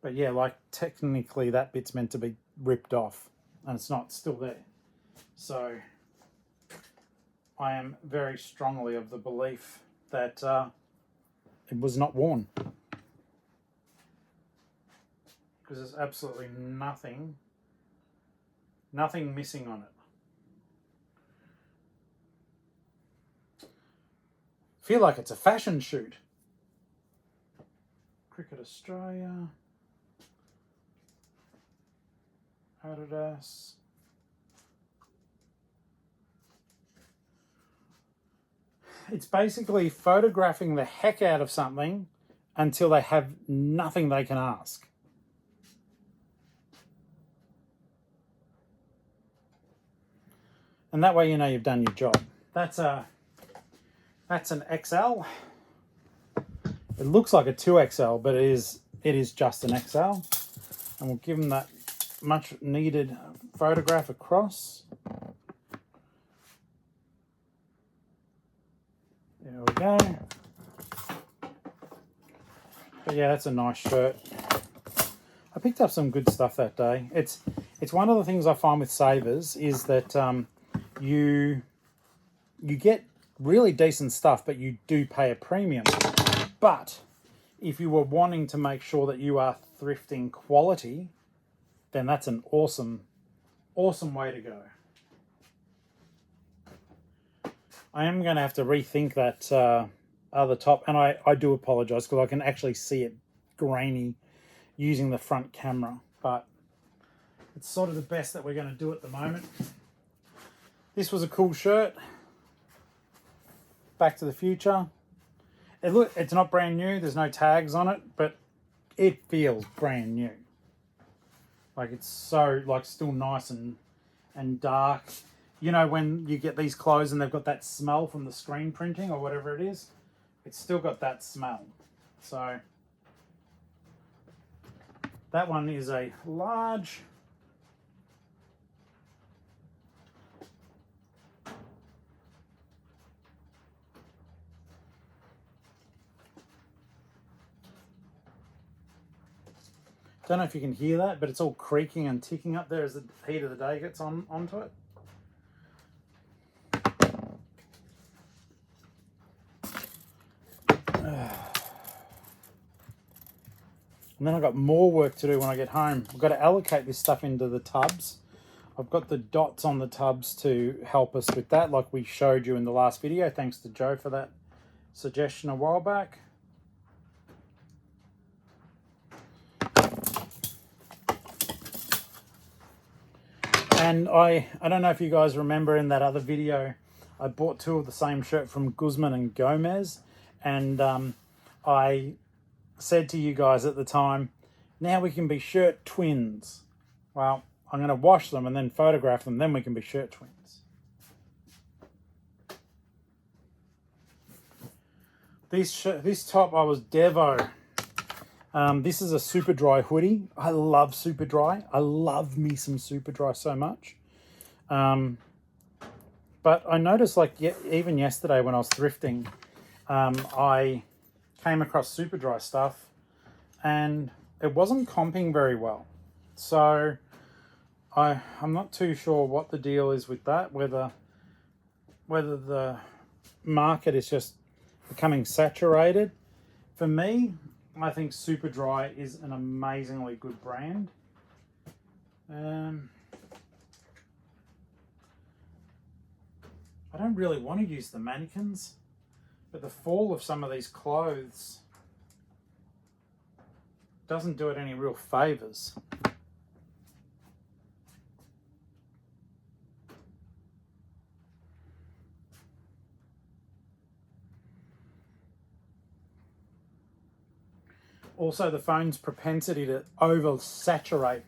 But yeah, like technically that bit's meant to be ripped off and it's not, still there. So I am very strongly of the belief that it was not worn. Because there's absolutely nothing missing on it. Feel like it's a fashion shoot. Cricket Australia. Adidas. It's basically photographing the heck out of something until they have nothing they can ask. And that way you know you've done your job. That's an XL. It looks like a 2XL, but it is just an XL. And we'll give them that much needed photograph across. There we go. But yeah, that's a nice shirt. I picked up some good stuff that day. It's one of the things I find with Savers is that you get really decent stuff, but you do pay a premium. But if you were wanting to make sure that you are thrifting quality, then that's an awesome way to go. I am going to have to rethink that other top, and I do apologise because I can actually see it grainy using the front camera, but it's sort of the best that we're going to do at the moment. This was a cool shirt. Back to the Future. It's not brand new. There's no tags on it, but it feels brand new. Like it's so still nice and dark. You know when you get these clothes and they've got that smell from the screen printing or whatever it is, it's still got that smell. So That one is a large. Don't know if you can hear that, but it's all creaking and ticking up there as the heat of the day gets onto it. And then I've got more work to do when I get home. I've got to allocate this stuff into the tubs. I've got the dots on the tubs to help us with that, like we showed you in the last video. Thanks to Joe for that suggestion a while back. And I don't know if you guys remember in that other video, I bought two of the same shirt from Guzman and Gomez. And I said to you guys at the time, now we can be shirt twins. Well, I'm going to wash them and then photograph them, then we can be shirt twins. This top I was Devo. This is a super dry hoodie. I love super dry. I love me some super dry so much. But I noticed, like, even yesterday when I was thrifting, I came across super dry stuff and it wasn't comping very well. So I'm not too sure what the deal is with that, whether the market is just becoming saturated. For me, I think Superdry is an amazingly good brand. I don't really want to use the mannequins, but the fall of some of these clothes doesn't do it any real favors. Also, the phone's propensity to oversaturate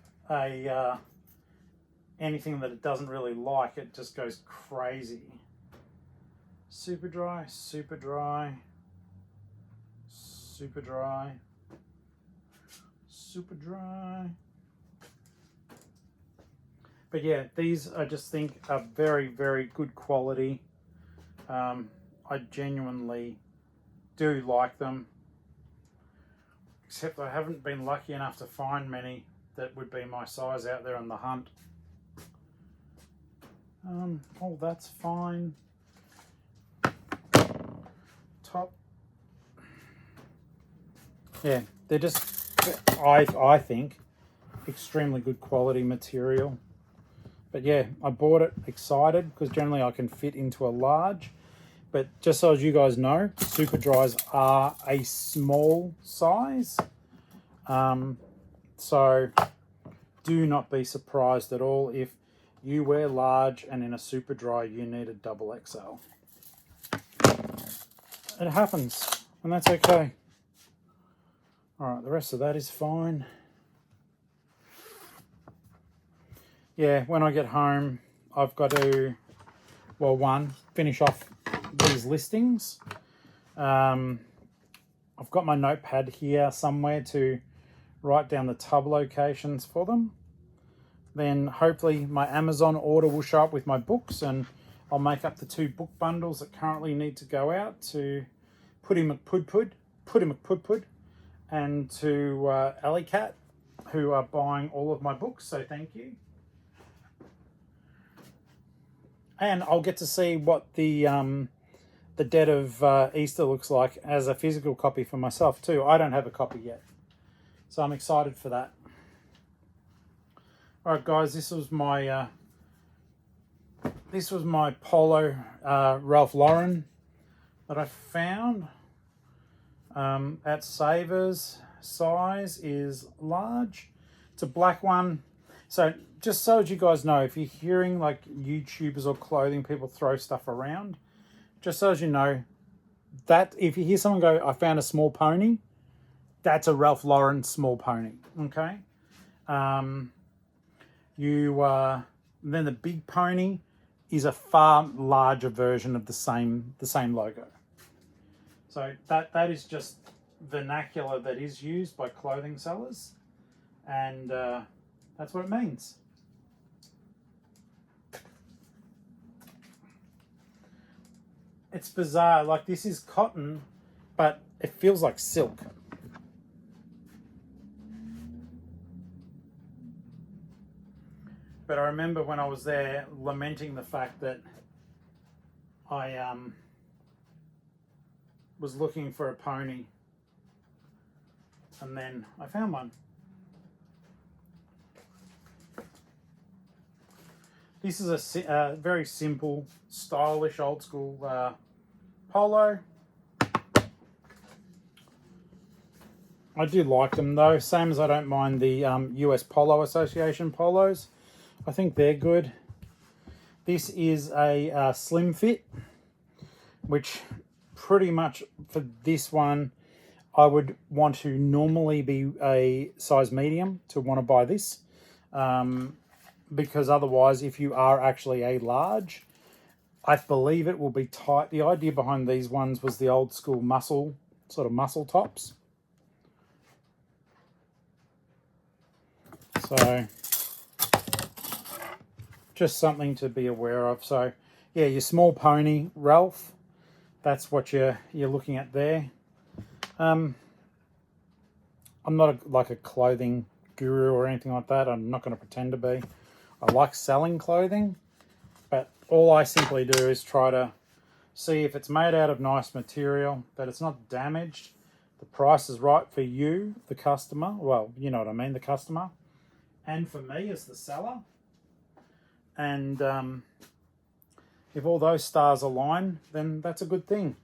anything that it doesn't really like, it just goes crazy. Super dry, super dry, super dry, super dry. But yeah, these I just think are very, very good quality. I genuinely do like them. Except I haven't been lucky enough to find many that would be my size out there on the hunt. Oh, that's fine. Top. Yeah, they're just, I think, extremely good quality material. But yeah, I bought it excited because generally I can fit into a large. But just so as you guys know, super dries are a small size. So do not be surprised at all if you wear large and in a super dry you need a double XL. It happens, and that's okay. Alright, the rest of that is fine. Yeah, when I get home, I've got to, well, one, finish off these listings. I've got my notepad here somewhere to write down the tub locations for them. Then hopefully my Amazon order will show up with my books, and I'll make up the 2 book bundles that currently need to go out to Putty McPudpud, and to Alley Cat, who are buying all of my books, so thank you. And I'll get to see what the Dead of Easter looks like as a physical copy for myself too. I don't have a copy yet, so I'm excited for that. All right, guys, this was my polo Ralph Lauren that I found at Savers. Size is large. It's a black one. So just so as you guys know, if you're hearing like YouTubers or clothing people throw stuff around, just so as you know, that if you hear someone go, I found a small pony, that's a Ralph Lauren small pony, okay? Then the big pony is a far larger version of the same logo. So that is just vernacular that is used by clothing sellers. and that's what it means. It's bizarre, like this is cotton, but it feels like silk. But I remember when I was there lamenting the fact that I was looking for a pony, and then I found one. This is a very simple, stylish, old school polo. I do like them though, same as I don't mind the US Polo Association polos. I think they're good. This is a slim fit, which pretty much for this one, I would want to normally be a size medium to want to buy this. Because otherwise, if you are actually a large, I believe it will be tight. The idea behind these ones was the old school muscle, sort of muscle tops. So, just something to be aware of. So, yeah, your small pony, Ralph, that's what you're looking at there. I'm not like a clothing guru or anything like that. I'm not going to pretend to be. I like selling clothing, but all I simply do is try to see if it's made out of nice material, that it's not damaged, the price is right for you, the customer, well, you know what I mean, the customer, and for me as the seller. And if all those stars align, then that's a good thing.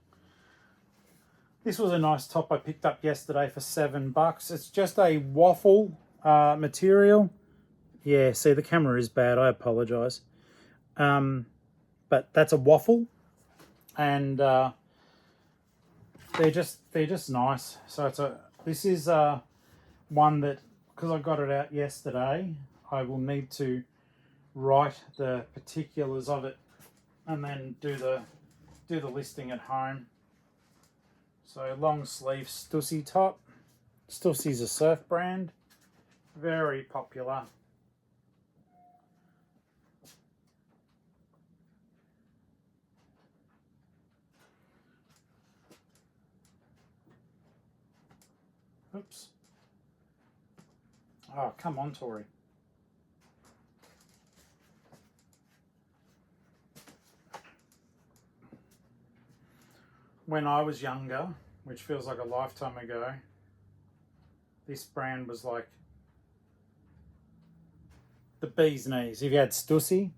This was a nice top I picked up yesterday for $7. It's just a waffle material. Yeah, see, the camera is bad. I apologise. But that's a waffle, and they're just nice. So this is one that, because I got it out yesterday, I will need to write the particulars of it and then do the listing at home. So long sleeve Stussy top. Stussy's a surf brand, very popular. Oops. Oh, come on, Tori. When I was younger, which feels like a lifetime ago, this brand was like the bee's knees. If you had Stussy,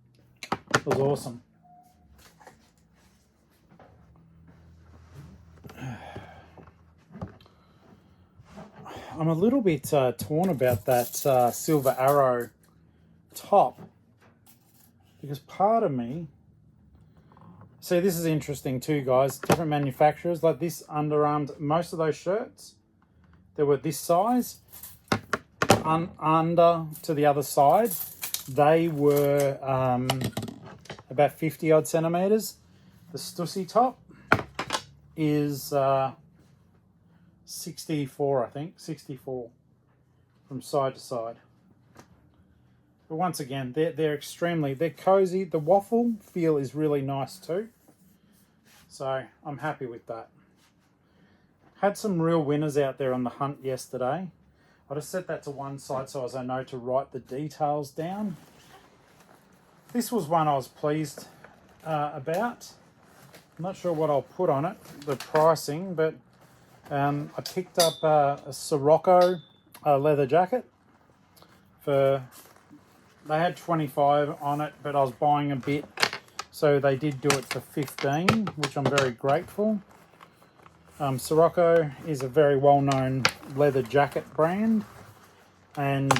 it was awesome. I'm a little bit torn about that Silver Arrow top, because part of me, see, this is interesting too, guys. Different manufacturers, like this Underarms, most of those shirts, they were this size, under to the other side, they were about 50 odd centimeters. The Stussy top is 64, I think, 64 from side to side. But once again, they're cozy. The waffle feel is really nice too. So I'm happy with that. Had some real winners out there on the hunt yesterday. I just set that to one side so as I know to write the details down. This was one I was pleased about. I'm not sure what I'll put on it, the pricing, but I picked up a Sirocco leather jacket for, they had 25 on it, but I was buying a bit, so they did do it for 15, which I'm very grateful. Sirocco is a very well-known leather jacket brand, and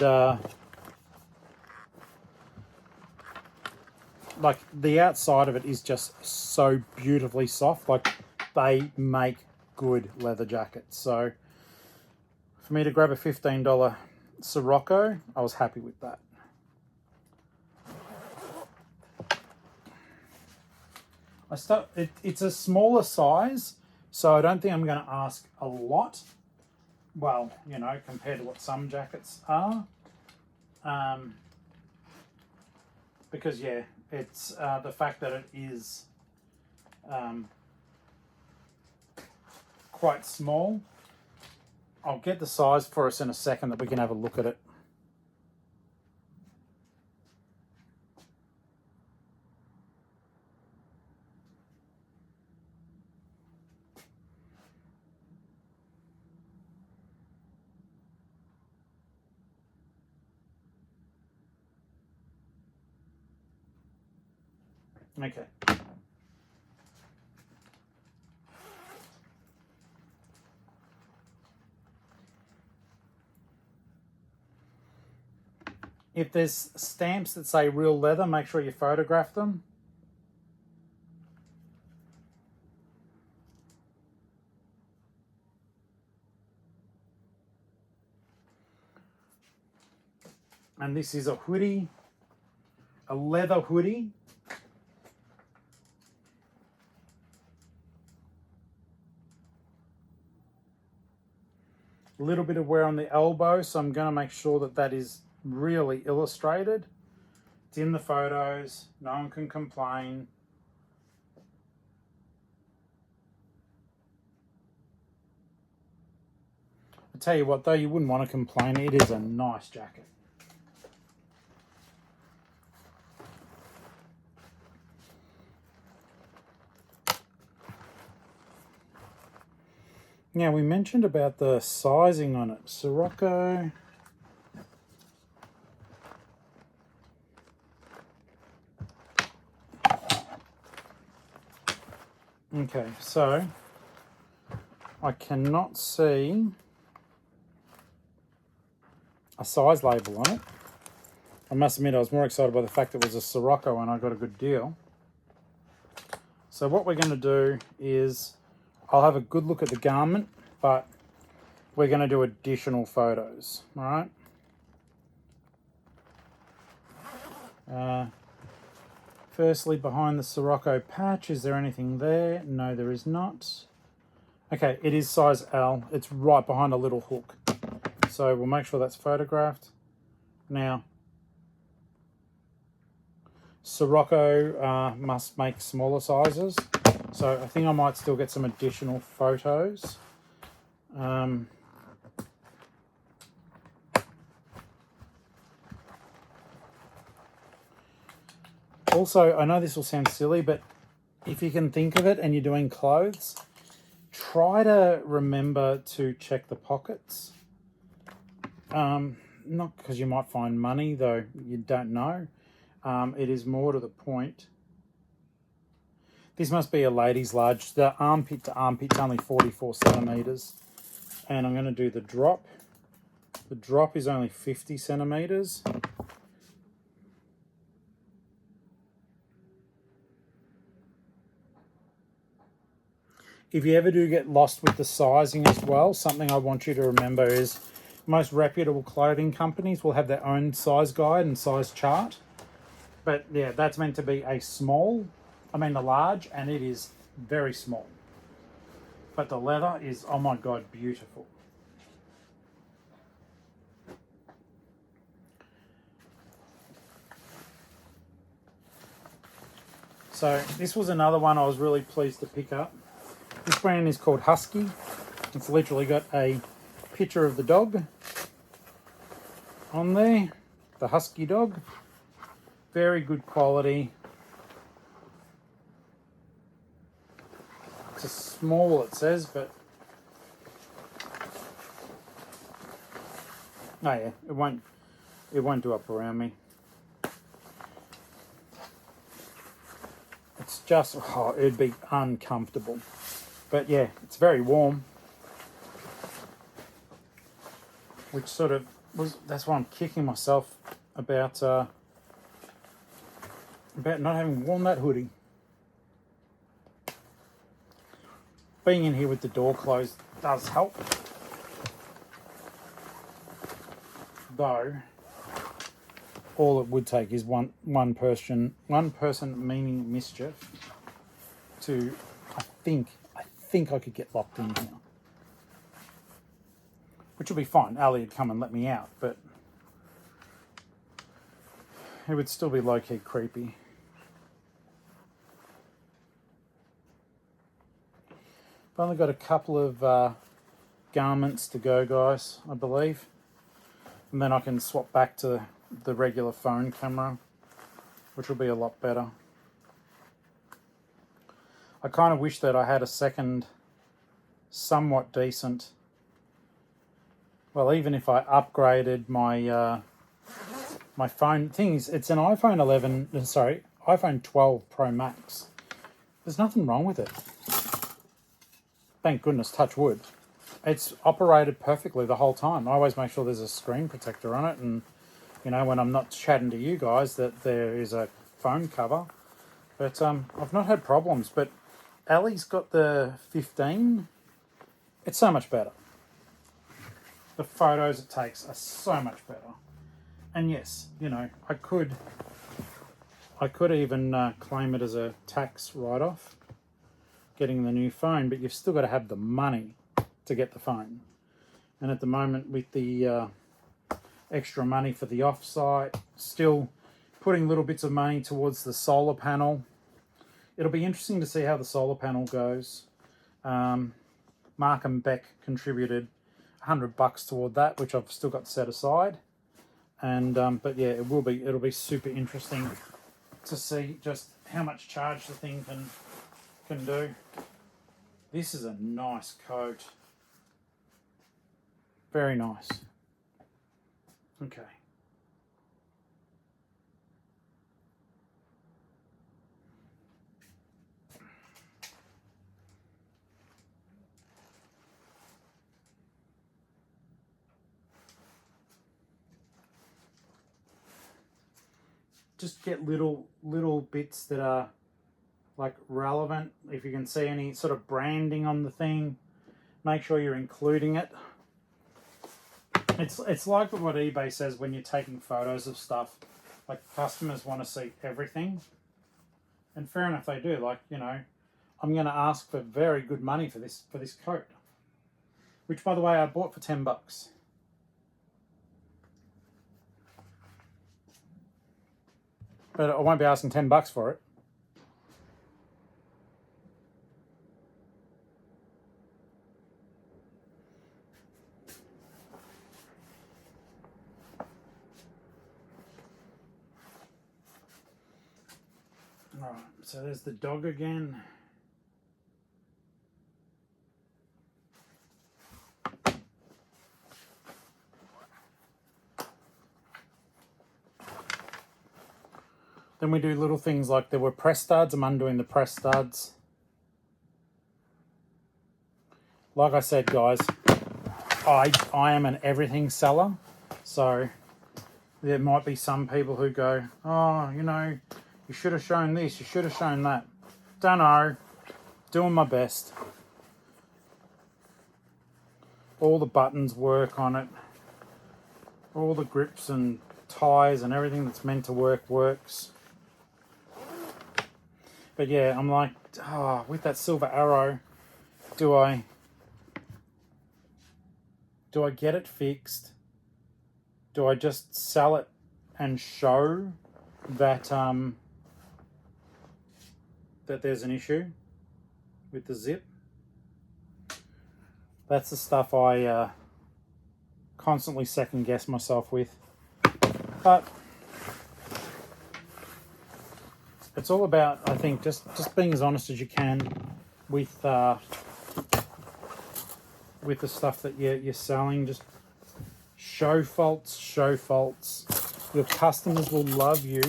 like the outside of it is just so beautifully soft. Like they make good leather jackets. So for me to grab a $15 Sirocco, I was happy with that. It's a smaller size, so I don't think I'm going to ask a lot. well, you know, compared to what some jackets are. Because yeah, it's the fact that it is quite small. I'll get the size for us in a second that we can have a look at it. Okay. If there's stamps that say real leather, make sure you photograph them. And this is a hoodie, a leather hoodie. A little bit of wear on the elbow, so I'm going to make sure that that is really illustrated. It's in the photos, no one can complain. I tell you what though, you wouldn't want to complain, it is a nice jacket. Now we mentioned about the sizing on it. Sirocco. Okay, so I cannot see a size label on it. I must admit I was more excited by the fact it was a Sirocco and I got a good deal. So what we're going to do is I'll have a good look at the garment, but we're going to do additional photos, all right? Firstly, behind the Sirocco patch, is there anything there? No, there is not. Okay, it is size L. It's right behind a little hook. So we'll make sure that's photographed. Now, Sirocco must make smaller sizes. So I think I might still get some additional photos. Also, I know this will sound silly, but if you can think of it and you're doing clothes, try to remember to check the pockets. Not because you might find money, though you don't know. It is more to the point. This must be a lady's large. The armpit to armpit's only 44 centimetres. And I'm going to do the drop. The drop is only 50 centimetres. If you ever do get lost with the sizing as well, something I want you to remember is most reputable clothing companies will have their own size guide and size chart. But yeah, that's meant to be a large, and it is very small. But the leather is, oh my God, beautiful. So this was another one I was really pleased to pick up. This brand is called Husky. It's literally got a picture of the dog on there, the Husky dog. Very good quality. It's a small, it says, but oh yeah, it won't do up around me. It's just, it'd be uncomfortable. But yeah, it's very warm. Which sort of that's why I'm kicking myself about not having worn that hoodie. Being in here with the door closed does help. Though all it would take is one person meaning mischief I think I could get locked in here. which will be fine. Ali would come and let me out, but it would still be low-key creepy. I've only got a couple of garments to go, guys, I believe. And then I can swap back to the regular phone camera, which will be a lot better. I kind of wish that I had a second somewhat decent, well, even if I upgraded my my phone. Thing is, it's an iPhone 12 Pro Max. There's nothing wrong with it. Thank goodness, touch wood. It's operated perfectly the whole time. I always make sure there's a screen protector on it, and you know, when I'm not chatting to you guys, that there is a phone cover. But I've not had problems. But Ali's got the 15. It's so much better. The photos it takes are so much better. And yes, you know, I could even claim it as a tax write-off, getting the new phone, but you've still got to have the money to get the phone. And at the moment, with the extra money for the offsite, still putting little bits of money towards the solar panel. It'll be interesting to see how the solar panel goes. Mark and Beck contributed $100 toward that, which I've still got set aside. And but yeah, it'll be super interesting to see just how much charge the thing can do. This is a nice coat. Very nice. Okay. Just get little bits that are like relevant. If you can see any sort of branding on the thing, make sure you're including it. It's like what eBay says when you're taking photos of stuff. Like, customers want to see everything, and fair enough, they do. Like, you know, I'm going to ask for very good money for this coat, which, by the way, I bought for $10. But I won't be asking $10 for it. Alright, so there's the dog again. Then we do little things like there were press studs. I'm undoing the press studs. Like I said, guys, I am an everything seller. So there might be some people who go, oh, you know, you should have shown this, you should have shown that. Don't know. Doing my best. All the buttons work on it. All the grips and ties and everything that's meant to work works. But yeah, I'm like, oh, with that silver arrow, do I get it fixed? Do I just sell it and show that that there's an issue with the zip? That's the stuff I constantly second guess myself with. But it's all about, I think, just being as honest as you can with the stuff that you're selling. Just show faults. Your customers will love you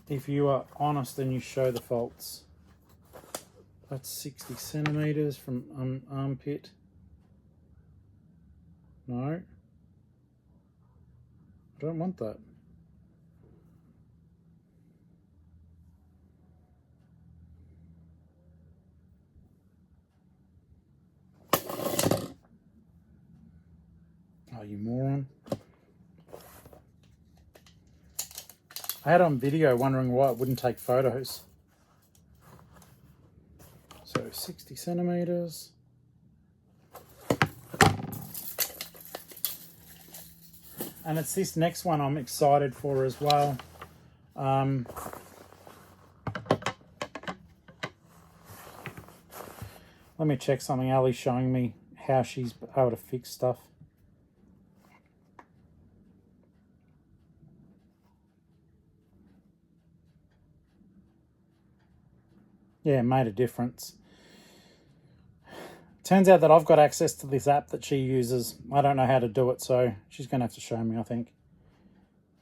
if you are honest and you show the faults. That's 60 centimeters from armpit. No, I don't want that. Oh, you moron. I had it on video wondering why it wouldn't take photos. So 60 centimeters. And it's this next one I'm excited for as well. Let me check something. Ali's showing me how she's able to fix stuff. Yeah, made a difference. Turns out that I've got access to this app that she uses. I don't know how to do it, so she's going to have to show me, I think.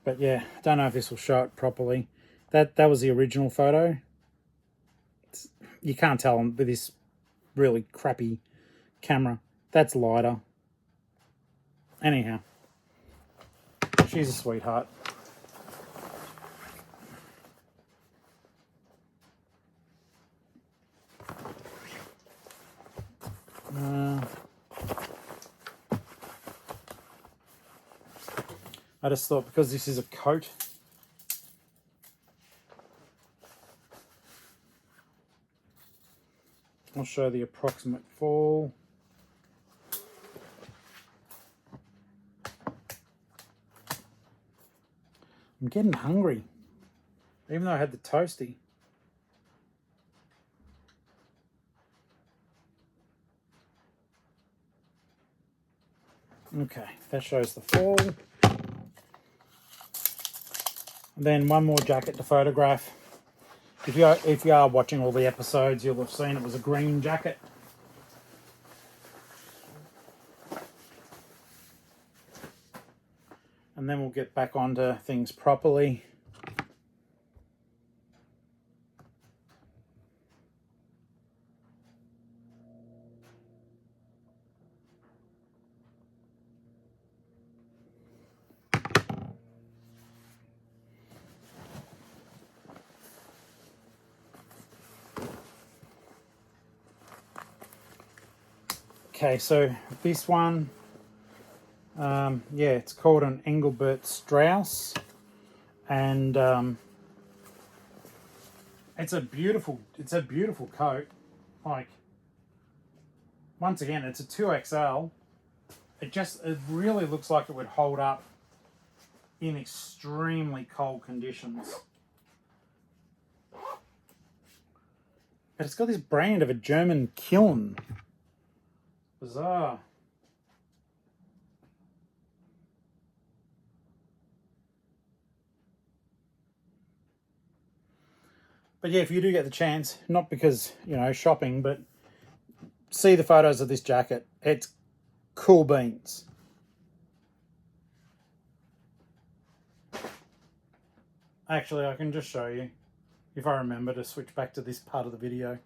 But yeah, I don't know if this will show it properly. That was the original photo. You can't tell with this really crappy camera. That's lighter. Anyhow, she's a sweetheart. I just thought because this is a coat, I'll show the approximate fall. I'm getting hungry, even though I had the toasty. Okay, that shows the fall. And then one more jacket to photograph. If you are watching all the episodes, you'll have seen it was a green jacket. And then we'll get back onto things properly. Okay, so this one, yeah, it's called an Engelbert Strauss, and it's a beautiful coat. Like, once again, it's a 2XL. It really looks like it would hold up in extremely cold conditions. But it's got this brand of a German kiln. Bizarre. But yeah, if you do get the chance, not because, you know, shopping, but see the photos of this jacket. It's cool beans. Actually, I can just show you, if I remember to switch back to this part of the video.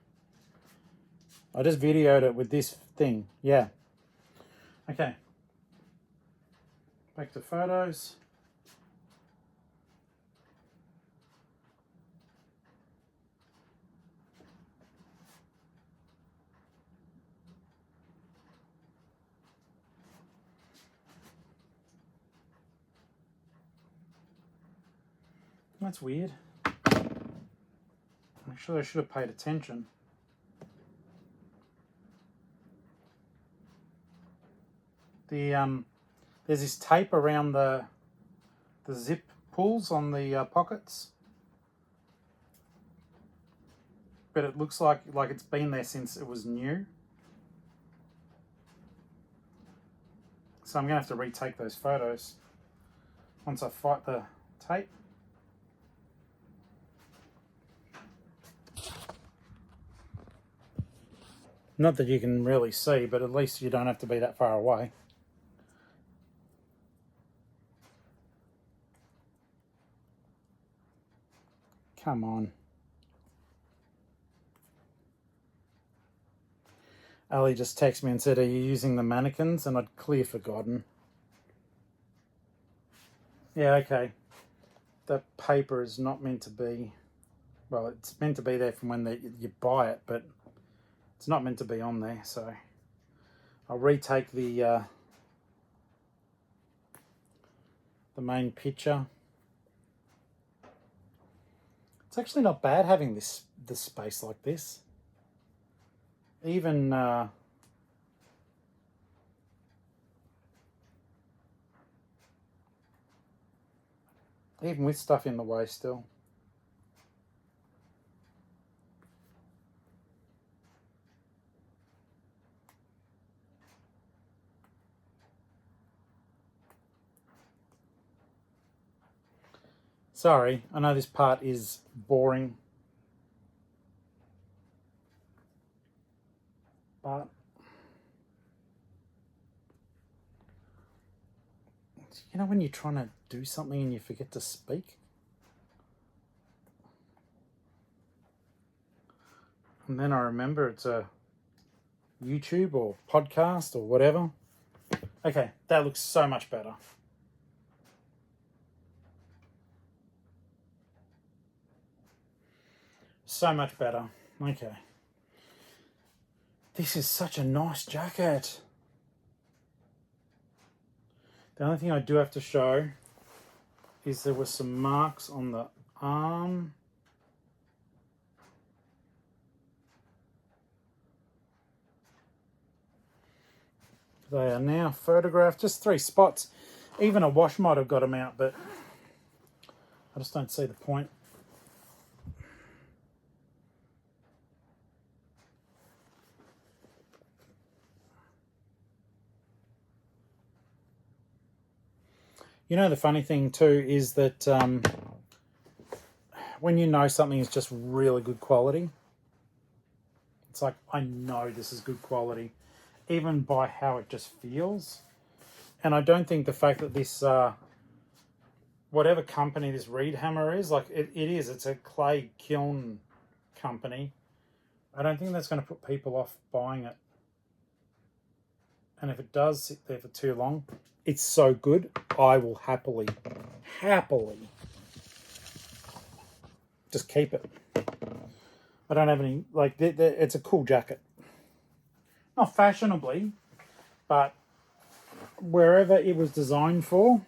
I just videoed it with this thing, yeah. Okay. Back to photos. That's weird. Actually, I should have paid attention. There's this tape around the zip pulls on the pockets, but it looks like it's been there since it was new. So I'm gonna have to retake those photos once I fight the tape. Not that you can really see, but at least you don't have to be that far away. Come on. Ali just texted me and said, "Are you using the mannequins?" And I'd clear forgotten. Yeah, okay. The paper is not meant to be, well, it's meant to be there from when you buy it, but it's not meant to be on there, so I'll retake the main picture. It's actually not bad having this space like this. Even Even with stuff in the way still. Sorry, I know this part is boring. But you know when you're trying to do something and you forget to speak? And then I remember it's a YouTube or podcast or whatever. Okay, that looks so much better. So much better. Okay. This is such a nice jacket. The only thing I do have to show is there were some marks on the arm. They are now photographed, just 3 spots. Even a wash might have got them out, but I just don't see the point. You know, the funny thing too is that when you know something is just really good quality, it's like, I know this is good quality, even by how it just feels. And I don't think the fact that this, whatever company this reed hammer is, like it's a clay kiln company. I don't think that's going to put people off buying it. And if it does sit there for too long, it's so good, I will happily just keep it. I don't have any, like, it's a cool jacket. Not fashionably, but wherever it was designed for,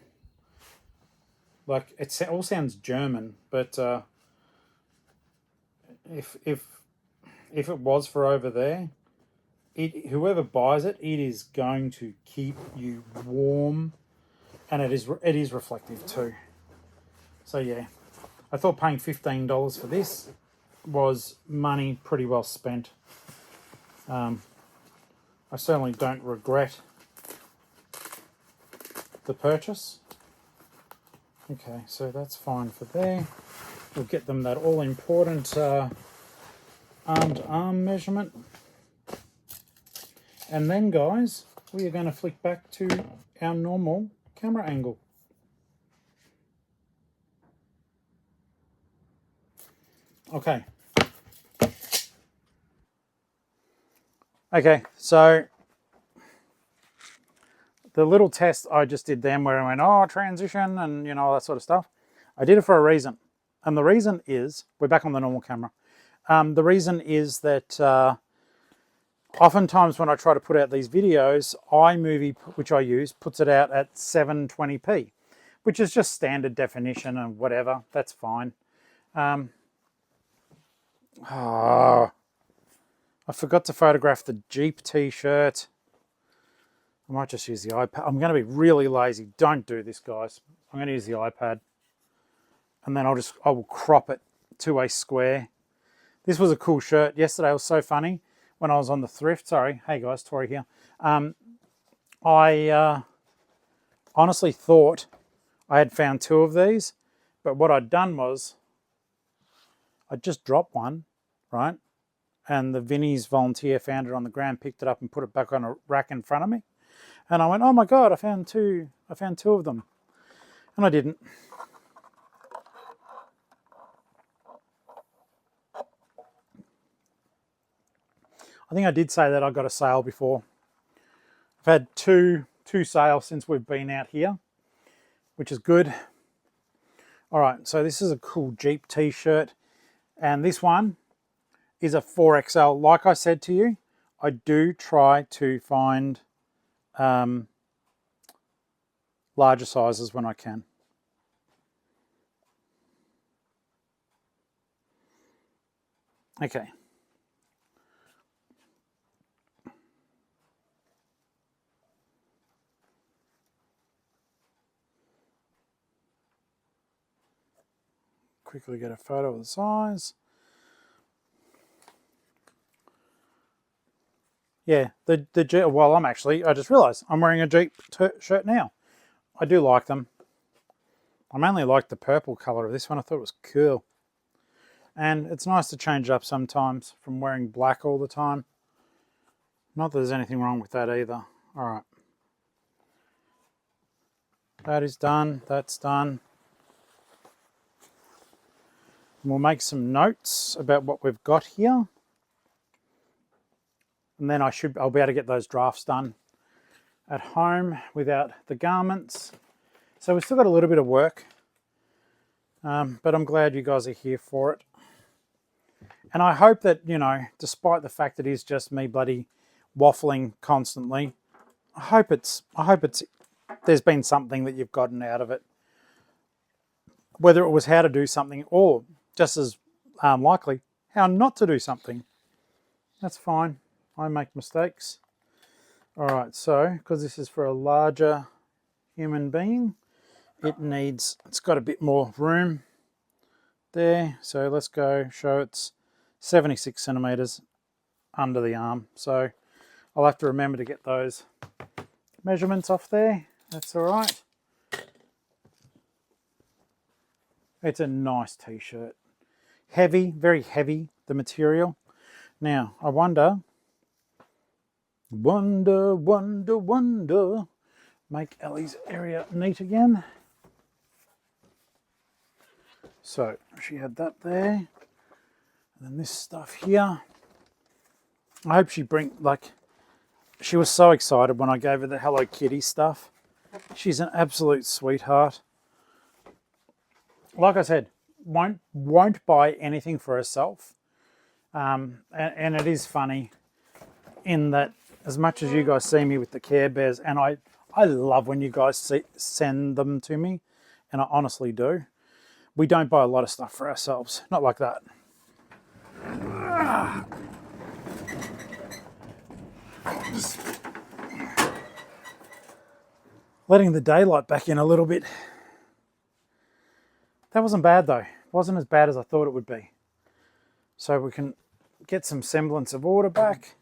like, it all sounds German, but if it was for over there, whoever buys it, it is going to keep you warm, and it is reflective too. So yeah, I thought paying $15 for this was money pretty well spent. I certainly don't regret the purchase. Okay, so that's fine for there. We'll get them that all important arm to arm measurement. And then, guys, we are going to flick back to our normal camera angle. Okay. Okay, so the little test I just did then where I went, oh, transition and, you know, all that sort of stuff. I did it for a reason. And the reason is, we're back on the normal camera. The reason is that oftentimes when I try to put out these videos, iMovie, which I use, puts it out at 720p, which is just standard definition and whatever. That's fine. I forgot to photograph the Jeep t-shirt. I might just use the iPad. I'm going to be really lazy. Don't do this, guys. I'm going to use the iPad. And then I will crop it to a square. This was a cool shirt. Yesterday was so funny when I was on the thrift. Sorry. Hey, guys. Tori here. I honestly thought I had found 2 of these. But what I'd done was I just dropped one, right? And the Vinnie's volunteer found it on the ground, picked it up and put it back on a rack in front of me. And I went, oh my God, I found two of them. And I didn't. I think I did say that I got a sale before. I've had two sales since we've been out here, which is good. All right, so this is a cool Jeep t-shirt. And this one is a 4XL. Like I said to you, I do try to find larger sizes when I can. Okay. quickly get a photo of the size. Yeah, the Jeep, well, I just realised I'm wearing a Jeep shirt now. I do like them. I mainly like the purple colour of this one. I thought it was cool. And it's nice to change it up sometimes from wearing black all the time. Not that there's anything wrong with that either. All right. That is done. That's done. We'll make some notes about what we've got here. And then I'll be able to get those drafts done at home without the garments. So we've still got a little bit of work, but I'm glad you guys are here for it. And I hope that, you know, despite the fact that it's just me bloody waffling constantly, I hope there's been something that you've gotten out of it. Whether it was how to do something or just as likely, how not to do something. That's fine. I make mistakes. All right, so because this is for a larger human being, it's got a bit more room there. So let's go show it's 76 centimeters under the arm. So I'll have to remember to get those measurements off there. That's all right. It's a nice t-shirt. Heavy, very heavy, the material. Now, I wonder, make Ellie's area neat again. So she had that there. And then this stuff here. I hope she she was so excited when I gave her the Hello Kitty stuff. She's an absolute sweetheart. Like I said, won't buy anything for herself. And it is funny in that as much as you guys see me with the Care Bears, and I love when you guys send them to me, and I honestly do. We don't buy a lot of stuff for ourselves. Not like that. Just letting the daylight back in a little bit. That wasn't bad though. It wasn't as bad as I thought it would be. So we can get some semblance of order back.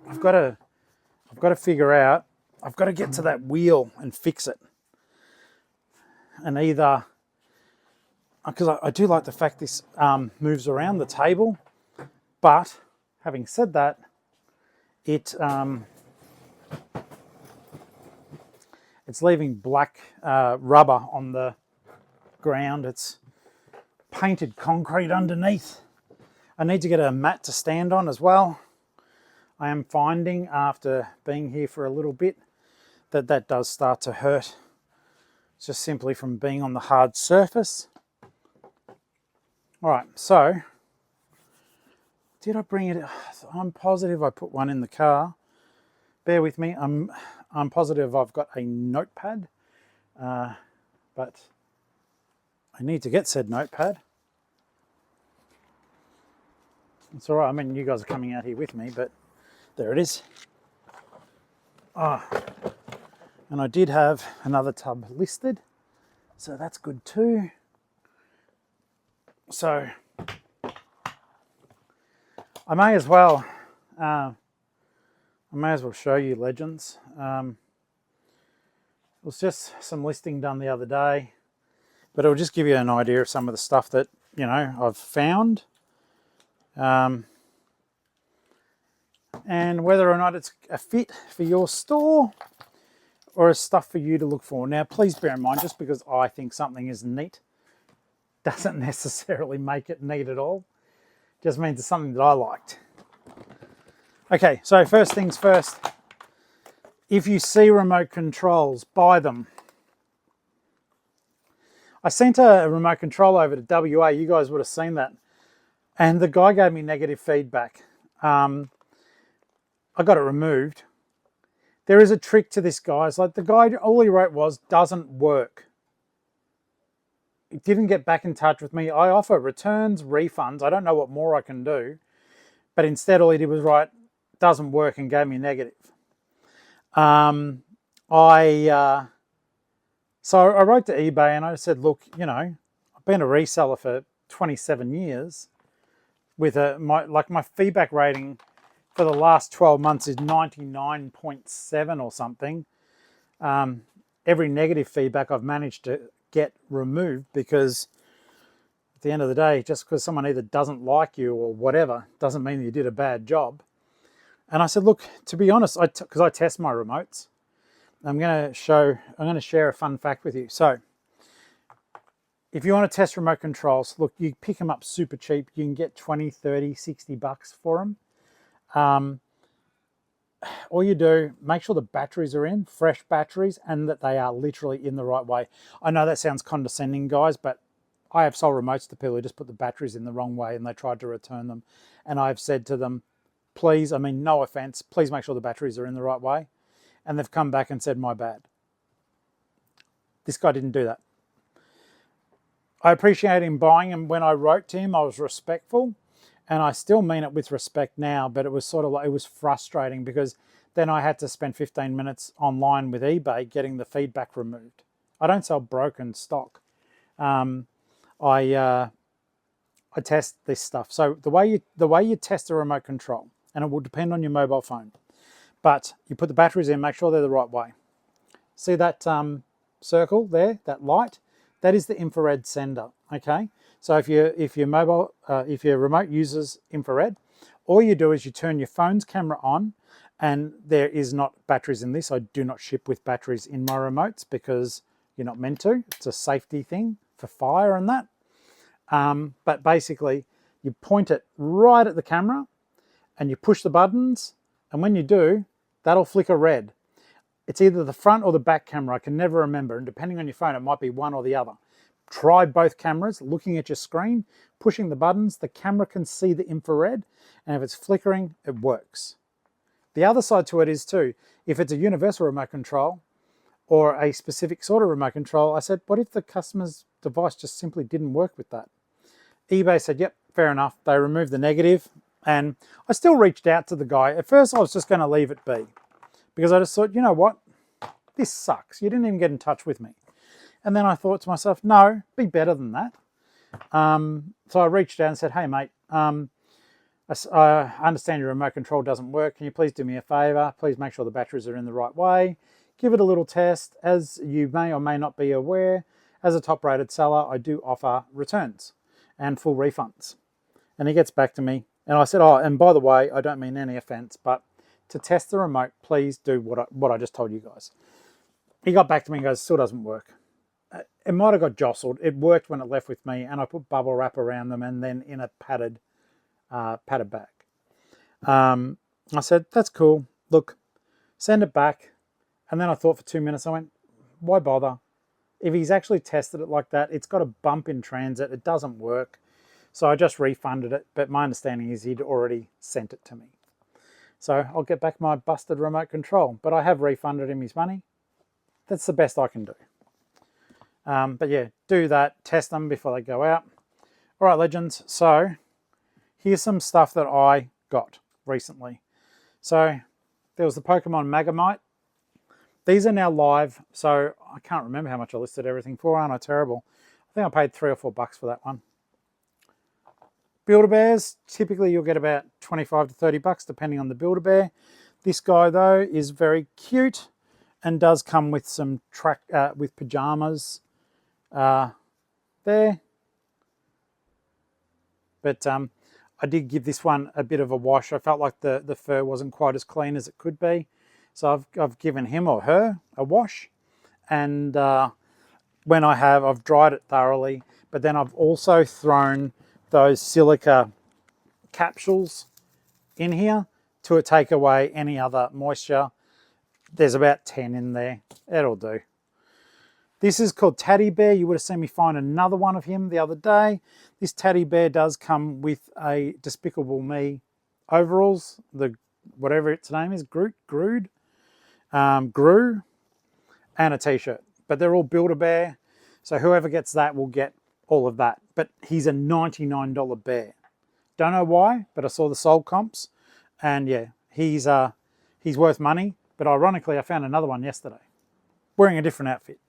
I've got to figure out, I've got to get to that wheel and fix it. And either, because I do like the fact this moves around the table, but having said that, it's leaving black rubber on the ground. It's painted concrete underneath. I need to get a mat to stand on as well. I am finding after being here for a little bit that does start to hurt. It's just simply from being on the hard surface. All right, so did I bring it? I'm positive I put one in the car. Bear with me. I'm positive I've got a notepad, but I need to get said notepad. It's all right. I mean, you guys are coming out here with me, but there it is. And I did have another tub listed, so that's good too. So I may as well show you legends. It was just some listing done the other day, but it'll just give you an idea of some of the stuff that, you know, I've found. And whether or not it's a fit for your store or is stuff for you to look for. Now, please bear in mind, just because I think something is neat doesn't necessarily make it neat at all. It just means it's something that I liked. Okay, so first things first. If you see remote controls, buy them. I sent a remote control over to WA. You guys would have seen that. And the guy gave me negative feedback. I got it removed. There is a trick to this, guys. Like the guy, all he wrote was, doesn't work. He didn't get back in touch with me. I offer returns, refunds. I don't know what more I can do. But instead, all he did was write, doesn't work, and gave me negative. So I wrote to eBay and I said, look, you know, been a reseller for 27 years with my feedback rating for the last 12 months is 99.7 or something. Every negative feedback I've managed to get removed, because at the end of the day, just because someone either doesn't like you or whatever doesn't mean you did a bad job. And I said, look, to be honest, because I test my remotes, I'm going to share a fun fact with you. So if you want to test remote controls, look, you pick them up super cheap. You can get 20, 30, 60 bucks for them. All you do, make sure the batteries are in, fresh batteries, and that they are literally in the right way. I know that sounds condescending, guys, but I have sold remotes to people who just put the batteries in the wrong way and they tried to return them. And I've said to them, please, I mean, no offense, please make sure the batteries are in the right way. And they've come back and said, my bad. This guy didn't do that. I appreciate him buying them. When I wrote to him, I was respectful, and I still mean it with respect now, but it was sort of like, it was frustrating because then I had to spend 15 minutes online with eBay getting the feedback removed. I don't sell broken stock. I test this stuff. So the way you test a remote control, and it will depend on your mobile phone, but you put the batteries in, make sure they're the right way. See that circle there, that light? That is the infrared sender. Okay, so if your remote uses infrared, all you do is you turn your phone's camera on, and there is not batteries in this. I do not ship with batteries in my remotes because you're not meant to. It's a safety thing for fire and that. But basically, you point it right at the camera, and you push the buttons, and when you do, that'll flicker red. It's either the front or the back camera. I can never remember, and depending on your phone, it might be one or the other. Try both cameras, looking at your screen, pushing the buttons. The camera can see the infrared, and if it's flickering, it works. The other side to it is too, if it's a universal remote control or a specific sort of remote control, I said, what if the customer's device just simply didn't work with that? eBay said, yep, fair enough. They removed the negative, and I still reached out to the guy. At first, I was just going to leave it be because I just thought, you know what? This sucks. You didn't even get in touch with me. And then I thought to myself, no, be better than that. So I reached out and said, hey, mate, I understand your remote control doesn't work. Can you please do me a favor? Please make sure the batteries are in the right way. Give it a little test. As you may or may not be aware, as a top-rated seller, I do offer returns and full refunds. And he gets back to me. And I said, oh, and by the way, I don't mean any offense, but to test the remote, please do what I just told you guys. He got back to me and goes, still doesn't work. It might have got jostled. It worked when it left with me, and I put bubble wrap around them and then in a padded bag. I said, that's cool. Look, send it back. And then I thought for 2 minutes, I went, why bother? If he's actually tested it like that, it's got a bump in transit. It doesn't work. So I just refunded it. But my understanding is he'd already sent it to me. So I'll get back my busted remote control. But I have refunded him his money. That's the best I can do. But yeah, do that. Test them before they go out. All right, legends. So here's some stuff that I got recently. So there was the Pokemon Magnemite. These are now live. So I can't remember how much I listed everything for. Aren't I terrible? I think I paid $3 or $4 for that one. Build-A-Bears, typically you'll get about 25 to 30 bucks depending on the Build-A-Bear. This guy though is very cute and does come with some with pajamas there. But I did give this one a bit of a wash. I felt like the fur wasn't quite as clean as it could be. So I've given him or her a wash. And when I've dried it thoroughly. But then I've also thrown those silica capsules in here to take away any other moisture. There's about 10 in there. It'll do. This is called Teddy Bear. You would have seen me find another one of him the other day. This Teddy Bear does come with a Despicable Me overalls, whatever its name is, Gru, and a t-shirt. But they're all Build-A-Bear. So whoever gets that will get all of that. But he's a $99 bear. Don't know why, but I saw the sold comps. And yeah, he's worth money. But ironically, I found another one yesterday, wearing a different outfit.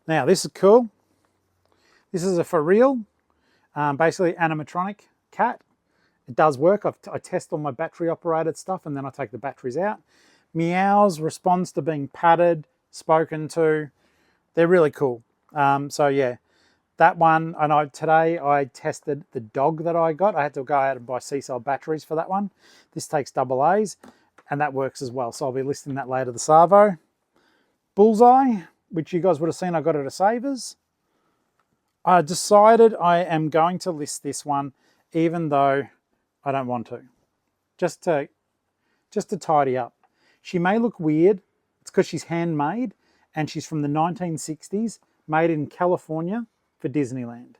Now this is cool. This is a for real, basically animatronic cat. It does work. I test all my battery operated stuff and then I take the batteries out. Meows, responds to being patted, spoken to. They're really cool. So yeah, that one, and today I tested the dog that I got. I had to go out and buy C-cell batteries for that one. This takes AA's and that works as well. So I'll be listing that later, the Savo. Bullseye, which you guys would have seen I got at a Savers. I decided I am going to list this one even though I don't want to. Just to tidy up. She may look weird. It's because she's handmade and she's from the 1960s, made in California for Disneyland.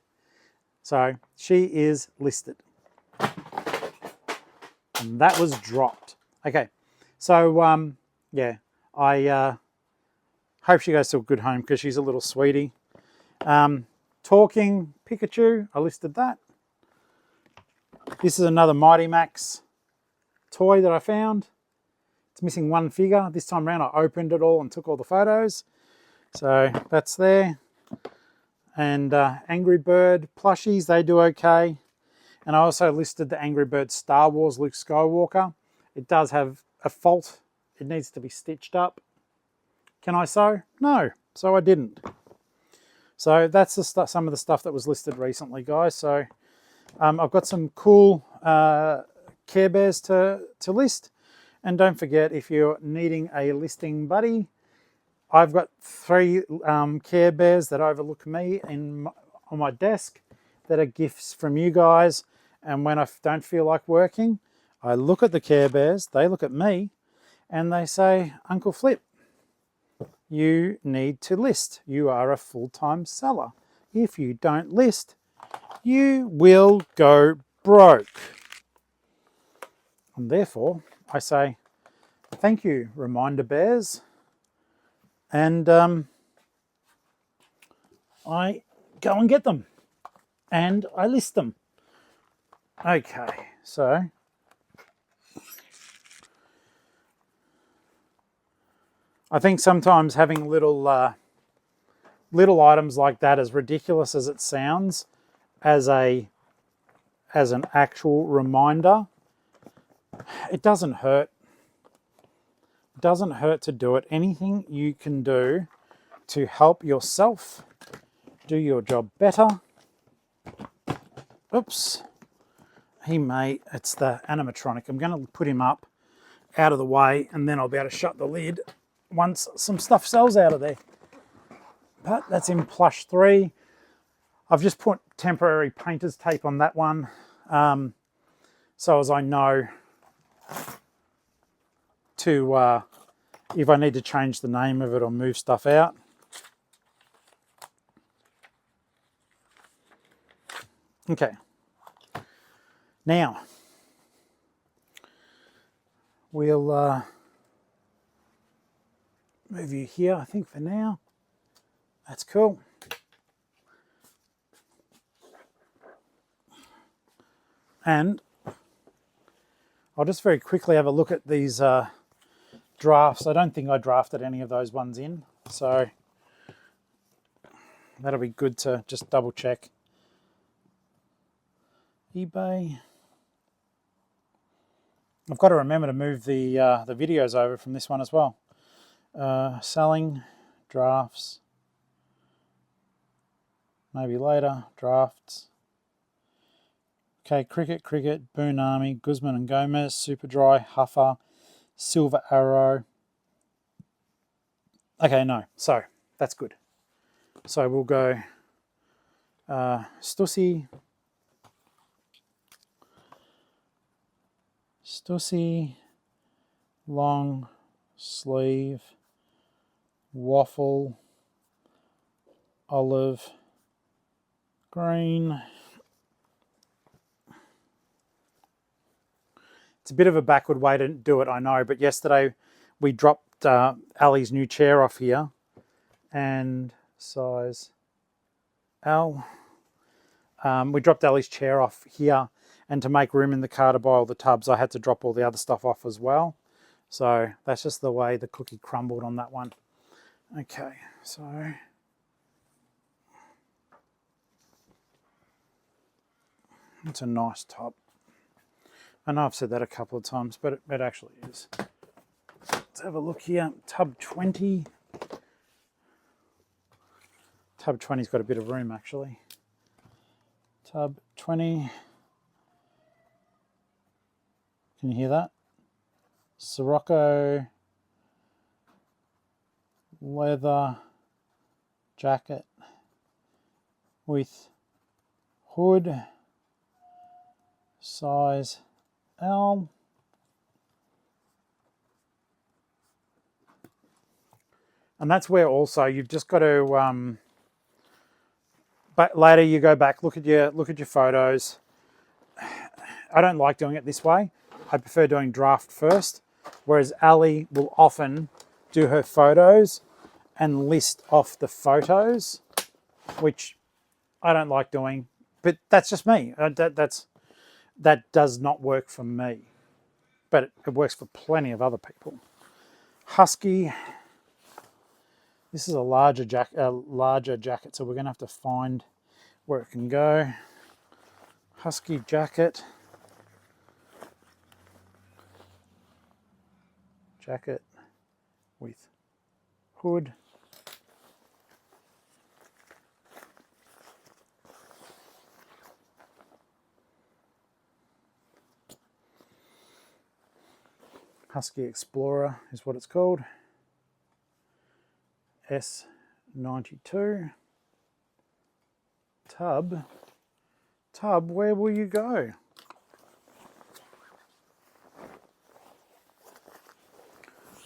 So she is listed. And that was dropped. Okay, so yeah, I hope she goes to a good home because she's a little sweetie. Talking Pikachu, I listed that. This is another Mighty Max toy that I found. It's missing one figure. This time around I opened it all and took all the photos. So that's there. And Angry Bird plushies, they do okay. And I also listed the Angry Bird Star Wars Luke Skywalker. It does have a fault. It needs to be stitched up. Can I sew? No, so I didn't. So that's the some of the stuff that was listed recently, guys. So I've got some cool Care Bears to list. And don't forget, if you're needing a listing buddy, I've got 3 Care Bears that overlook me on my desk that are gifts from you guys. And when I don't feel like working, I look at the Care Bears, they look at me, and they say, Uncle Flip, you need to list. You are a full-time seller. If you don't list, you will go broke. And therefore, I say, thank you, Reminder Bears. And I go and get them. And I list them. Okay, so I think sometimes having little items like that, as ridiculous as it sounds, as an actual reminder, it doesn't hurt. It doesn't hurt to do it. Anything you can do to help yourself do your job better. Oops. It's the animatronic. I'm going to put him up out of the way and then I'll be able to shut the lid once some stuff sells out of there. But that's in plush 3. I've just put temporary painter's tape on that one. So as I know to, if I need to change the name of it or move stuff out. Okay. Now, we'll move you here, I think, for now. That's cool. And I'll just very quickly have a look at these drafts. I don't think I drafted any of those ones in, so that'll be good to just double check. eBay. I've got to remember to move the videos over from this one as well. Selling, drafts, maybe later, drafts. Okay, Cricket, Boone Army, Guzman and Gomez, Superdry, Huffer, Silver Arrow. Okay, no, so that's good. So we'll go Stussy, long sleeve, waffle, olive, green. It's a bit of a backward way to do it, I know, but yesterday we dropped Ali's new chair off here, and size L. We dropped Ali's chair off here, and to make room in the car to buy all the tubs, I had to drop all the other stuff off as well. So that's just the way the cookie crumbled on that one. Okay, so It's a nice top. I know I've said that a couple of times, but it actually is. Let's have a look here. Tub 20. Tub 20's got a bit of room actually. Tub 20. Can you hear that? Sirocco leather jacket with hood, size L. And that's where also you've just got to, but later you go back, look at your photos. I don't like doing it this way. I prefer doing draft first, whereas Ali will often do her photos and list off the photos, which I don't like doing, but that's just me. That does not work for me, but it works for plenty of other people. Husky. This is a larger jacket, so we're going to have to find where it can go. Husky jacket. Jacket with hood. Husky Explorer is what it's called. S92. Tub, where will you go?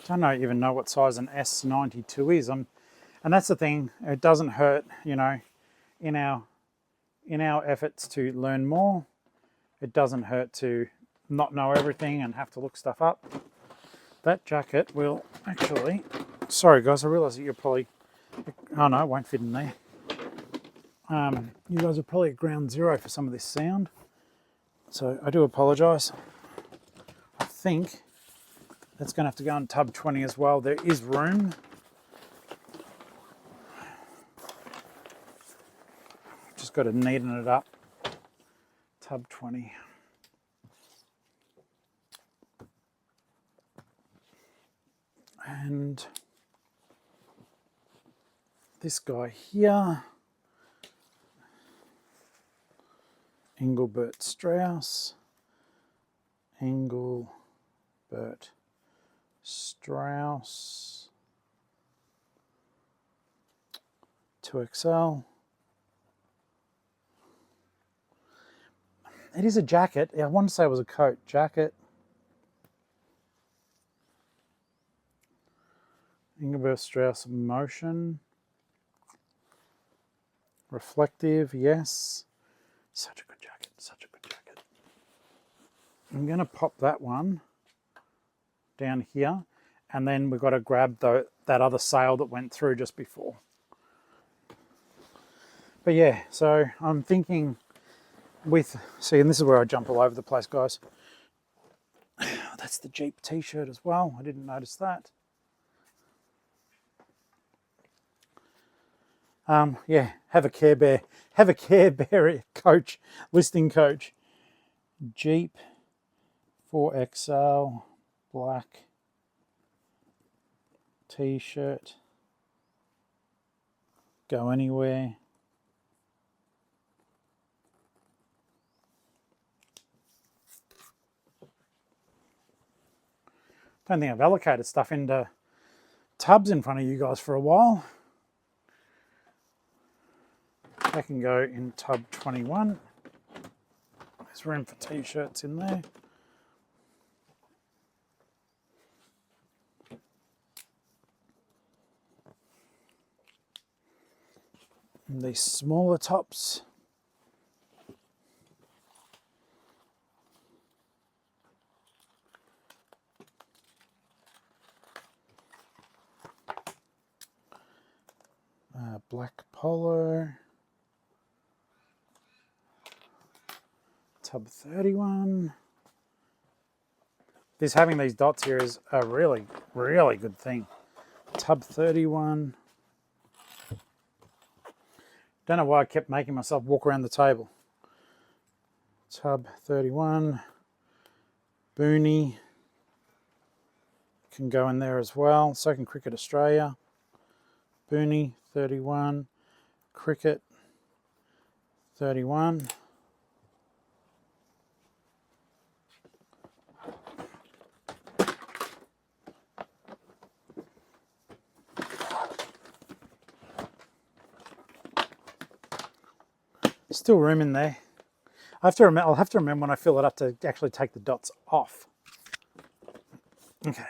Don't even know what size an S92 is. And that's the thing, it doesn't hurt, you know, in our efforts to learn more, it doesn't hurt to not know everything and have to look stuff up. That jacket will actually, sorry guys, I realise that you're probably, oh no, it won't fit in there. You guys are probably at ground zero for some of this sound, so I do apologise. I think that's going to have to go in tub 20 as well. There is room. Just got to neaten it up. Tub 20. And this guy here, Engelbert Strauss, 2XL. It is a jacket. I want to say it was a coat. Jacket. Engelbert Strauss Motion. Reflective, yes. Such a good jacket, such a good jacket. I'm going to pop that one down here, and then we've got to grab that other sale that went through just before. But yeah, so I'm thinking with, see, and this is where I jump all over the place, guys. That's the Jeep t-shirt as well. I didn't notice that. Yeah, have a Care Bear coach, listing coach. Jeep 4XL black t-shirt. Go anywhere. Don't think I've allocated stuff into tubs in front of you guys for a while. That can go in tub 21. There's room for t-shirts in there. And these smaller tops. Black polo. Tub 31. Having these dots here is a really, really good thing. Tub 31. Don't know why I kept making myself walk around the table. Tub 31. Booney can go in there as well. So can Cricket Australia. Booney 31. Cricket 31. Still room in there. I'll have to remember when I fill it up to actually take the dots off. Okay.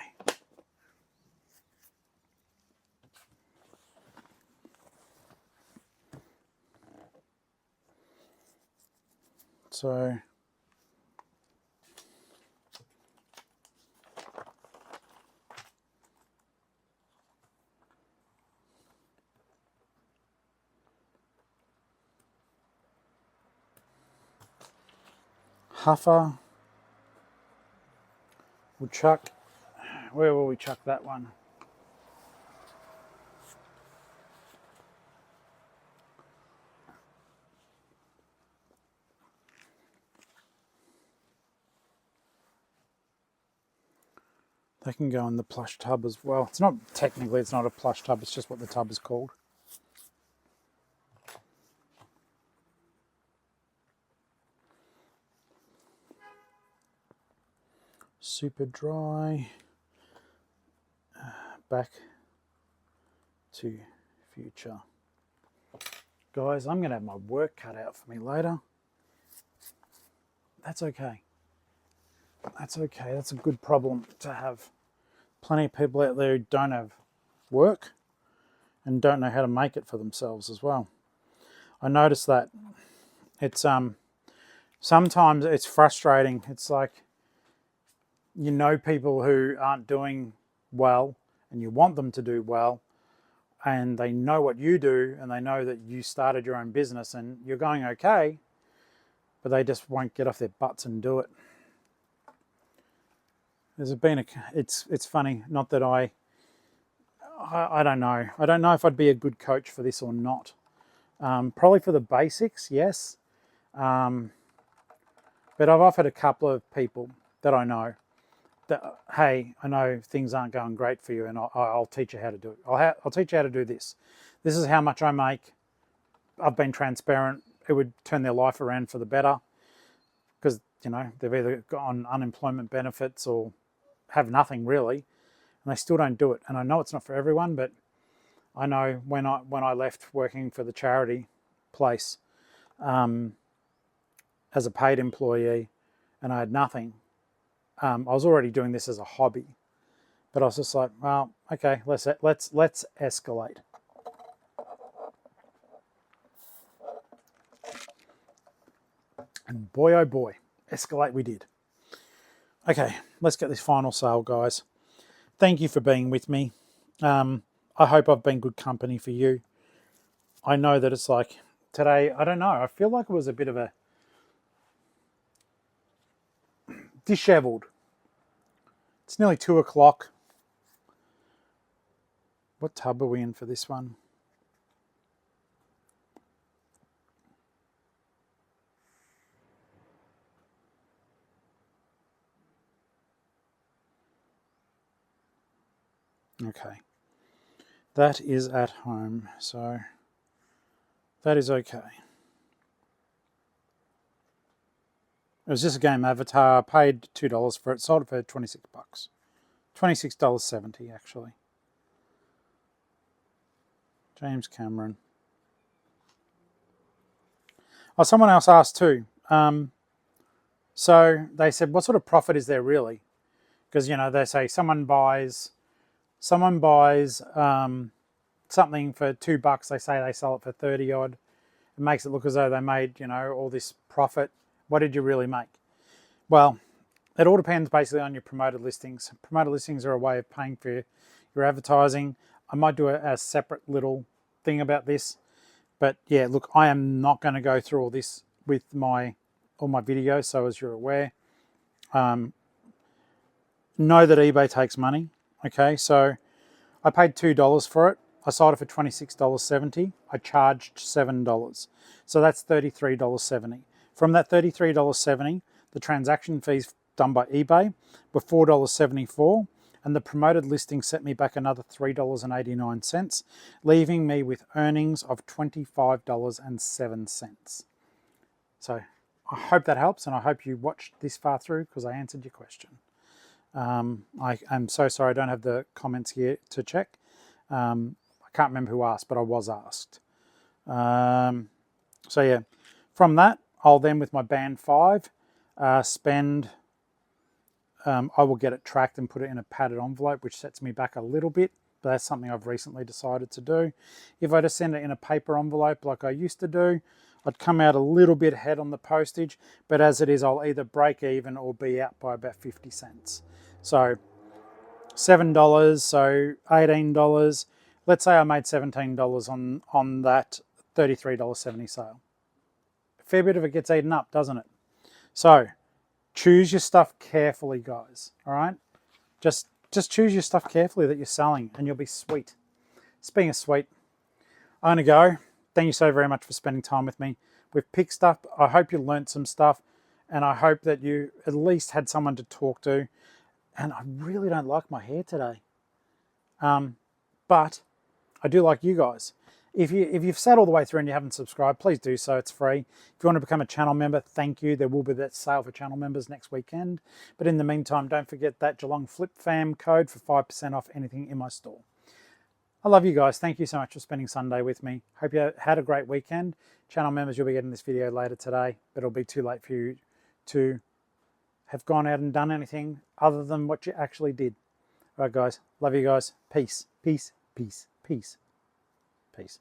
So Huffer. We'll chuck. Where will we chuck that one? They can go in the plush tub as well. It's not technically, it's not a plush tub, it's just what the tub is called. Super dry. Back to future. Guys, I'm going to have my work cut out for me later. That's okay. That's okay. That's a good problem to have. Plenty of people out there who don't have work and don't know how to make it for themselves as well. I noticed that it's sometimes it's frustrating. It's like, you know, people who aren't doing well and you want them to do well, and they know what you do and they know that you started your own business and you're going okay, but they just won't get off their butts and do it. It's funny, not that I don't know. I don't know if I'd be a good coach for this or not. Probably for the basics, yes. But I've offered a couple of people that I know that, hey, I know things aren't going great for you, and I'll teach you how to do it. I'll teach you how to do this. This is how much I make. I've been transparent. It would turn their life around for the better, because, you know, they've either got on unemployment benefits or have nothing really, and they still don't do it. And I know it's not for everyone, but I know when I left working for the charity place as a paid employee, and I had nothing. I was already doing this as a hobby, but I was just like, well, okay, let's escalate. And boy, oh boy, escalate we did. Okay, let's get this final sale, guys. Thank you for being with me. I hope I've been good company for you. I know that it's like today, I don't know, I feel like it was a bit of a disheveled. It's nearly 2 o'clock. What tub are we in for this one? Okay. That is at home, so that is okay. It was just a game avatar. I paid $2 for it. Sold it for $26. $26.70 actually. James Cameron. Oh, someone else asked too. So they said, what sort of profit is there really? Because, you know, they say someone buys something for $2. They say they sell it for 30 odd. It makes it look as though they made, you know, all this profit. What did you really make? Well, it all depends basically on your promoted listings. Promoted listings are a way of paying for your advertising. I might do a separate little thing about this. But yeah, look, I am not going to go through all this with all my videos, so as you're aware. Know that eBay takes money. Okay, so I paid $2 for it. I sold it for $26.70. I charged $7. So that's $33.70. From that $33.70, the transaction fees done by eBay were $4.74, and the promoted listing set me back another $3.89, leaving me with earnings of $25.07. So I hope that helps, and I hope you watched this far through because I answered your question. I am so sorry I don't have the comments here to check. I can't remember who asked, but I was asked. So yeah, from that, I'll then with my band 5 spend, I will get it tracked and put it in a padded envelope, which sets me back a little bit, but that's something I've recently decided to do. If I just send it in a paper envelope like I used to do, I'd come out a little bit ahead on the postage, but as it is, I'll either break even or be out by about 50 cents. So $7, so $18. Let's say I made $17 on that $33.70 sale. A fair bit of it gets eaten up, doesn't it? So choose your stuff carefully, guys. All right, just choose your stuff carefully that you're selling, and you'll be sweet. Speaking of sweet, I'm gonna go. Thank you so very much for spending time with me. We've picked stuff. I hope you learned some stuff, and I hope that you at least had someone to talk to. And I really don't like my hair today, but I do like you guys. If you've sat all the way through and you haven't subscribed, please do so. It's free. If you want to become a channel member, thank you. There will be that sale for channel members next weekend. But in the meantime, don't forget that Geelong-Flipper fam code for 5% off anything in my store. I love you guys. Thank you so much for spending Sunday with me. Hope you had a great weekend. Channel members, you'll be getting this video later today, but it'll be too late for you to have gone out and done anything other than what you actually did. All right, guys. Love you guys. Peace, peace, peace, peace, peace.